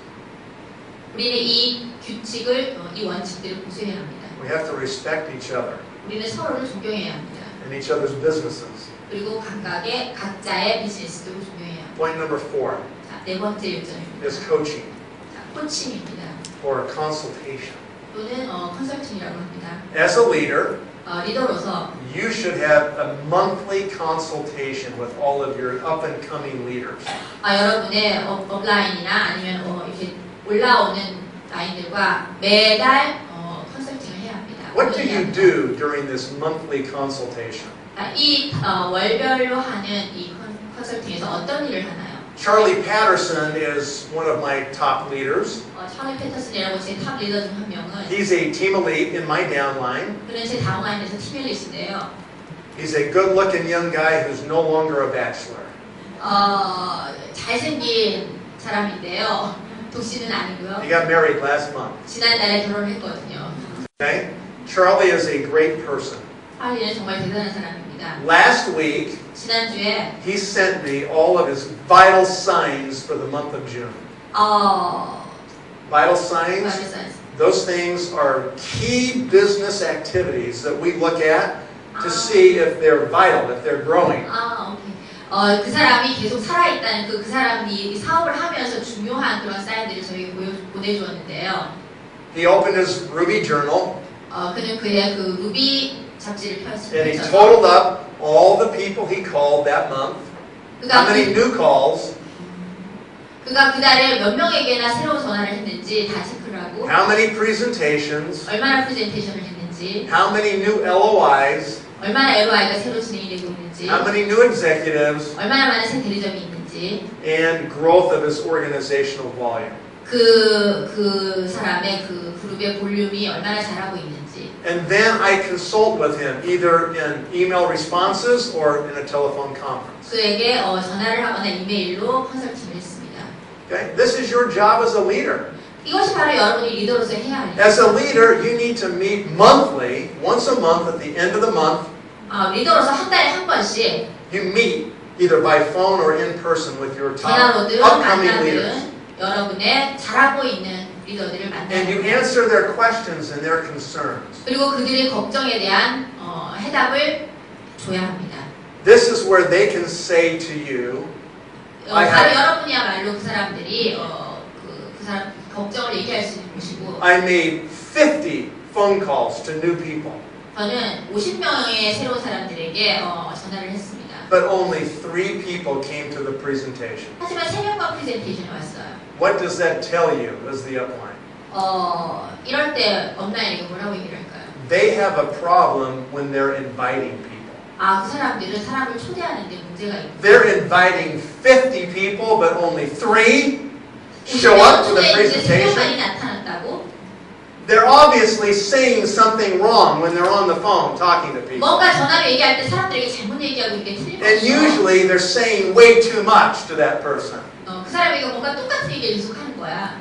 Speaker 2: 우리는 이 규칙을, 이 원칙들을 고수해야 합니다.
Speaker 1: We have to respect each other
Speaker 2: 우리는 서로를 존경해야 합니다.
Speaker 1: and each other's businesses.
Speaker 2: 그리고 각자의 비즈니스도 존경해야 합니다.
Speaker 1: Point number 4
Speaker 2: 자, 네 번째 요점입니다.
Speaker 1: is coaching
Speaker 2: 자, 코칭입니다.
Speaker 1: or consultation.
Speaker 2: 또는 컨설팅이라고 합니다.
Speaker 1: As a leader,
Speaker 2: 리더로서
Speaker 1: you should have a monthly consultation with all of your up-and-coming leaders.
Speaker 2: 여러분의 업라인이나 아니면 이렇게 올라오는 라인들과 매달 컨설팅을 해야 합니다.
Speaker 1: What do you do during this monthly consultation?
Speaker 2: 이 월별로 하는 이 컨설팅에서 어떤 일을 하나요?
Speaker 1: Charlie Patterson is one of my top leaders.
Speaker 2: 찰리 패터슨이라고 제 탑 리더 중 한 명은
Speaker 1: He's a team elite in my downline.
Speaker 2: 그는 제 다운라인에서 팀 엘리트인데요.
Speaker 1: He's a good-looking young guy who's no longer a bachelor.
Speaker 2: 잘생긴 사람인데요. 독신은 아니고요.
Speaker 1: He got married last month.
Speaker 2: 지난달에 결혼을 했거든요.
Speaker 1: Okay? Charlie is a great person.
Speaker 2: 찰리는 정말 대단한 사람입니다.
Speaker 1: Last week,
Speaker 2: 지난주에
Speaker 1: he sent me all of his vital signs for the month of June. Vital signs, those things are key business activities that we look at to see if they're vital, if they're growing.
Speaker 2: 그 사람이 계속 살아있다는 그 사람이 사업을 하면서 중요한 그런 사인들을 저희가 보내주었는데요.
Speaker 1: He opened his Ruby journal.
Speaker 2: 그는 그의 그 루비 잡지를 펼쳐서
Speaker 1: And he totaled up all the people he called that month. How many new calls?
Speaker 2: 그가 그달에 몇 명에게나 새로운 전화를 했는지 다 체크를 하고.
Speaker 1: How many presentations?
Speaker 2: 얼마나 프레젠테이션을 했는지.
Speaker 1: How many new LOIs?
Speaker 2: 얼마나 LOI가 새로 진행이 되고 있는지.
Speaker 1: How many new executives?
Speaker 2: 얼마나 많은 새 대리점이 있는지.
Speaker 1: And growth of his organizational volume.
Speaker 2: 그 사람의 그 그룹의 볼륨이 얼마나 잘하고 있는지.
Speaker 1: And then I consult with him either in email responses or in a telephone conference.
Speaker 2: 그에게 전화를 하거나 이메일로 컨설팅을 했습니다.
Speaker 1: Okay? This is your job as a leader.
Speaker 2: 이것이 바로 여러분이 리더로서 해야 할 일.
Speaker 1: As a leader, you need to meet monthly, once a month at the end of the month.
Speaker 2: 리더로서 한 달에 한 번씩
Speaker 1: You meet either by phone or in person with your top
Speaker 2: 전화로든
Speaker 1: upcoming leaders.
Speaker 2: 만나든 여러분의 잘하고 있는 리더들을
Speaker 1: And you
Speaker 2: 만나는
Speaker 1: answer their questions and their concerns.
Speaker 2: 그리고 그들의 걱정에 대한 해답을 줘야 합니다.
Speaker 1: This is where they can say to you,
Speaker 2: 바로 여러분이야말로 그 사람들이 그 사람 걱정을 얘기할 수 있는 곳이고.
Speaker 1: I made 50 phone calls to new people.
Speaker 2: 저는 50명의 새로운 사람들에게 전화를 했습니다.
Speaker 1: But only 3 people came to the presentation.
Speaker 2: 하지만 3명만 프레젠테이션에 왔어요.
Speaker 1: What does that tell you as the upline?
Speaker 2: 이럴 때 업라인에게 뭐라고 얘기를 할까요?
Speaker 1: They have a problem when they're inviting people.
Speaker 2: 그 사람들은 사람을 초대하는 데 문제가 있고.
Speaker 1: They're inviting 50 people, but only 3 show up to the presentation.
Speaker 2: 3명만이 나타났다고?
Speaker 1: They're obviously saying something wrong when they're on the phone talking to people.
Speaker 2: 뭔가 전화로 얘기할 때 사람들에게 잘못 얘기하고 있는 게 틀림없어.
Speaker 1: And usually they're saying way too much to that person.
Speaker 2: 그 사람에게 뭔가 똑같은 얘기를 계속하는 거야.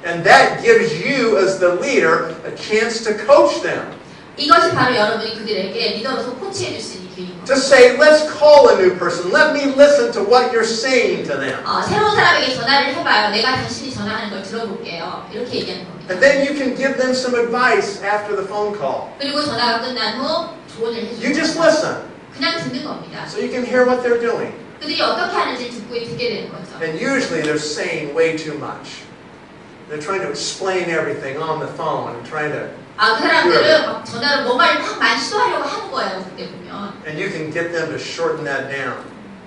Speaker 1: And that gives you as the leader a chance to coach them.
Speaker 2: 이것이 바로 여러분이 그들에게 리더로서 코치해 줄 수 있는 기회인 겁니다.
Speaker 1: To say, let's call a new person. Let me listen to what you're saying to them.
Speaker 2: 새로운 사람에게 전화를 해봐요. 내가 당신이 전화하는 걸 들어볼게요. 이렇게 얘기하는 겁니다.
Speaker 1: And then you can give them some advice after the phone call.
Speaker 2: 그리고 전화가 끝난 후 조언을 해주는
Speaker 1: You just listen.
Speaker 2: 그냥 듣는 겁니다.
Speaker 1: So you can hear what they're doing.
Speaker 2: 그들이 어떻게 하는지 듣게 되는 거죠.
Speaker 1: And usually they're saying way too much. They're trying to explain everything on the phone and trying to.
Speaker 2: 그 사람들은 막 전화로 뭔가를 막 많이 시도하려고 하는 거예요. 그때 보면.
Speaker 1: And you can get them to shorten that down.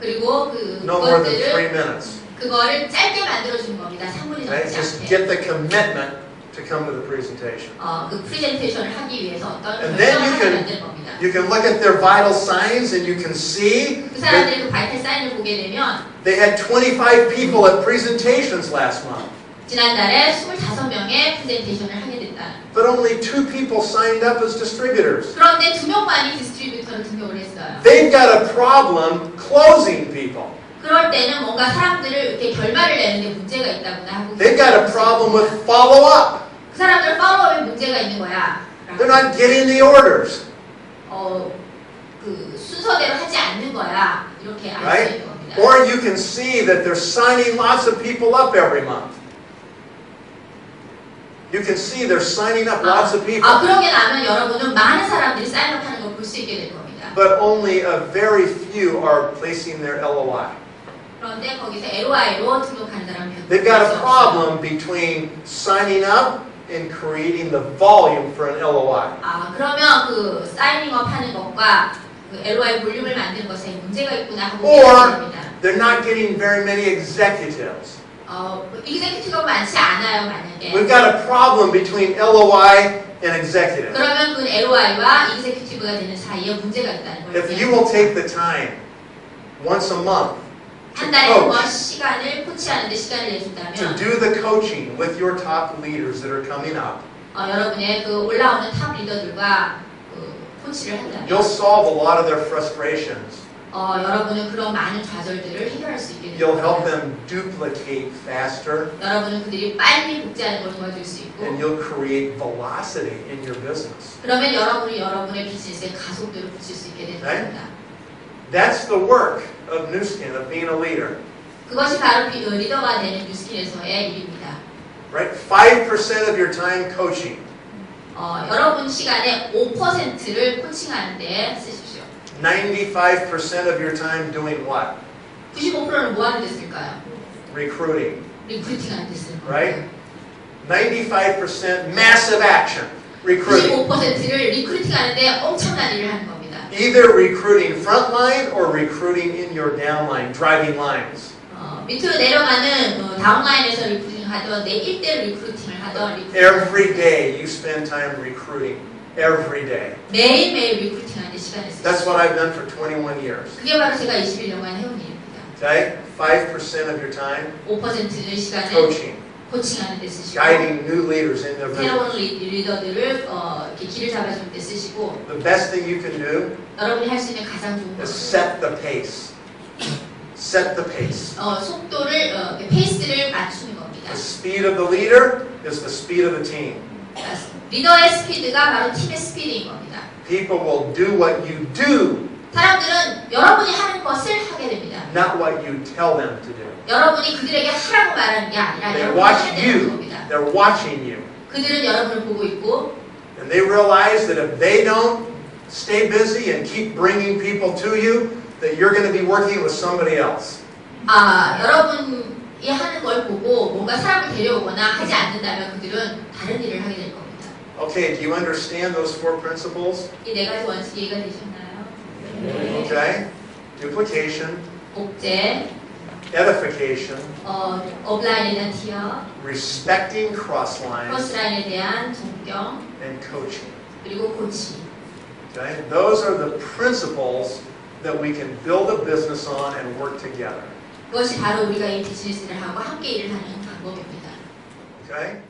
Speaker 2: 그리고
Speaker 1: No more than 3 minutes.
Speaker 2: 그거를 짧게 만들어주는 겁니다. 3분이 넘지
Speaker 1: Just
Speaker 2: 않게.
Speaker 1: get the commitment to come to the presentation.
Speaker 2: 그 프레젠테이션을 하기 위해서 어떤
Speaker 1: And then
Speaker 2: 결정을 만드는 겁니다.
Speaker 1: you can look at their vital signs and you can see
Speaker 2: 그 사람들의 그 바이탈 사인을 보게 되면
Speaker 1: they had 25 people at presentations last month.
Speaker 2: 지난달에 25명의 프레젠테이션을 하게 됐다.
Speaker 1: But only 2 people signed up as distributors.
Speaker 2: 그런데 2명만이 디스트리뷰터를 등록을 했어요.
Speaker 1: They've got a problem closing people.
Speaker 2: 그럴 때는 뭔가 사람들을 이렇게 결말을 내는데 문제가 있다거나 하고.
Speaker 1: They've got a problem with follow-up.
Speaker 2: 그 사람들 팔로우업에 문제가 있는 거야.
Speaker 1: They're not getting the orders.
Speaker 2: 그 순서대로 하지 않는 거야. 이렇게 알 수
Speaker 1: Right?
Speaker 2: 있는 겁니다.
Speaker 1: Or you can see that they're signing lots of people up every month. You can see they're signing up lots of people.
Speaker 2: 그러게 나면 여러분은 많은 사람들이 사인업하는 걸 볼 수 있게 될 겁니다.
Speaker 1: But only a very few are placing their LOI.
Speaker 2: 그런데 거기서 LOI로 등록하는 사람이
Speaker 1: They've got a problem between signing up and creating the volume for an LOI.
Speaker 2: 그러면 그 사이닝업 하는 것과 그 LOI 볼륨을 만드는 것에 문제가 있구나 하고
Speaker 1: Or
Speaker 2: 됩니다.
Speaker 1: they're not getting very many executives.
Speaker 2: executive가 많지 않아요, 만약에.
Speaker 1: We've got a problem between LOI and executive.
Speaker 2: 그러면 그 LOI와 executive 리더십가 되는 사이에 문제가 있다는 걸
Speaker 1: If you will take the time once a month to
Speaker 2: 한 달에 한 번
Speaker 1: coach,
Speaker 2: 시간을 코치하는데 시간을
Speaker 1: to
Speaker 2: 내준다면
Speaker 1: do the coaching with your top leaders that are coming up,
Speaker 2: 여러분의 그 올라오는 탑 리더들과 코치를 한다면
Speaker 1: you'll solve a lot of their frustrations.
Speaker 2: 여러분은 그런 많은 좌절들을 해결할 수 있게
Speaker 1: You'll help
Speaker 2: 됩니다.
Speaker 1: them duplicate faster,
Speaker 2: 여러분은 그들이 빨리 복제하는 걸 도와줄 수 있고
Speaker 1: and you'll create velocity in your business.
Speaker 2: 그러면 여러분이 여러분의 비즈니스에 가속도를 붙일 수 있게 되는
Speaker 1: Right?
Speaker 2: 겁니다.
Speaker 1: That's the work of New Skin, of being a leader.
Speaker 2: 그것이 바로 리더가 되는 뉴스킨에서의 일입니다.
Speaker 1: Right? 5% of your time coaching.
Speaker 2: 여러분 시간의 5%를 코칭하는 데 쓰십시오.
Speaker 1: 95% of your time doing what?
Speaker 2: 95%는 뭐 하는 데 쓸까요?
Speaker 1: Recruiting.
Speaker 2: 리크루팅하는 데 쓰는 겁니다.
Speaker 1: Right? 95% massive action. Recruiting.
Speaker 2: 95%를 리크루팅하는 데 엄청난 일을 하는 겁니다.
Speaker 1: Either recruiting frontline or recruiting in your downline, driving lines.
Speaker 2: 밑으로 내려가는 다운라인에서 리크루팅 하던 내 1대를 리크루팅을 하던
Speaker 1: Every day you spend time recruiting. Every day.
Speaker 2: 매일매일 리크루팅하는 데 시간을 쓰죠.
Speaker 1: That's what I've done for 21 years.
Speaker 2: 그게 바로 제가 21년간 해온 일입니다.
Speaker 1: Okay? 5% of your time
Speaker 2: 5%의 시간을
Speaker 1: coaching,
Speaker 2: 코칭하는 데 쓰시고
Speaker 1: guiding new leaders in their
Speaker 2: 새로운
Speaker 1: business.
Speaker 2: 리더들을 이렇게 길을 잡아줄 때 쓰시고
Speaker 1: The best thing you can do
Speaker 2: 여러분이 할 수 있는 가장 좋은
Speaker 1: is
Speaker 2: 것은
Speaker 1: set the pace. Set the pace.
Speaker 2: 속도를 페이스를 맞추는 겁니다.
Speaker 1: The speed of the leader is the speed of the team.
Speaker 2: 리더의 스피드가 바로 팀의 스피드인 겁니다.
Speaker 1: People will do what you do,
Speaker 2: 사람들은 여러분이 하는 것을 하게 됩니다.
Speaker 1: not what you tell them to do.
Speaker 2: 여러분이 그들에게 하라고 말하는 게 아니라
Speaker 1: They
Speaker 2: 여러분이
Speaker 1: watch
Speaker 2: 해야 되는
Speaker 1: you.
Speaker 2: 겁니다.
Speaker 1: They're watching you.
Speaker 2: 그들은 여러분을 보고 있고
Speaker 1: And they realize that if they don't stay busy and keep bringing people to you, that you're going to be working with somebody else.
Speaker 2: 여러분이 하는 걸 보고 뭔가 사람을 데려오거나 하지 않는다면 그들은 다른 일을 하게 될 겁니다.
Speaker 1: Okay, do you understand those four principles?
Speaker 2: 이 네 가지 원칙 이해가 되셨나요?
Speaker 1: Okay? Duplication,
Speaker 2: 복제,
Speaker 1: edification,
Speaker 2: 업라인에 대한 티어,
Speaker 1: respecting cross lines,
Speaker 2: 크로스라인에 대한 존경,
Speaker 1: and coaching.
Speaker 2: 그리고 코치.
Speaker 1: Okay? Those are the principles that we can build a business on and work together.
Speaker 2: 그것이 바로 우리가 이 비즈니스를 하고 함께 일을 하는 방법입니다.
Speaker 1: Okay?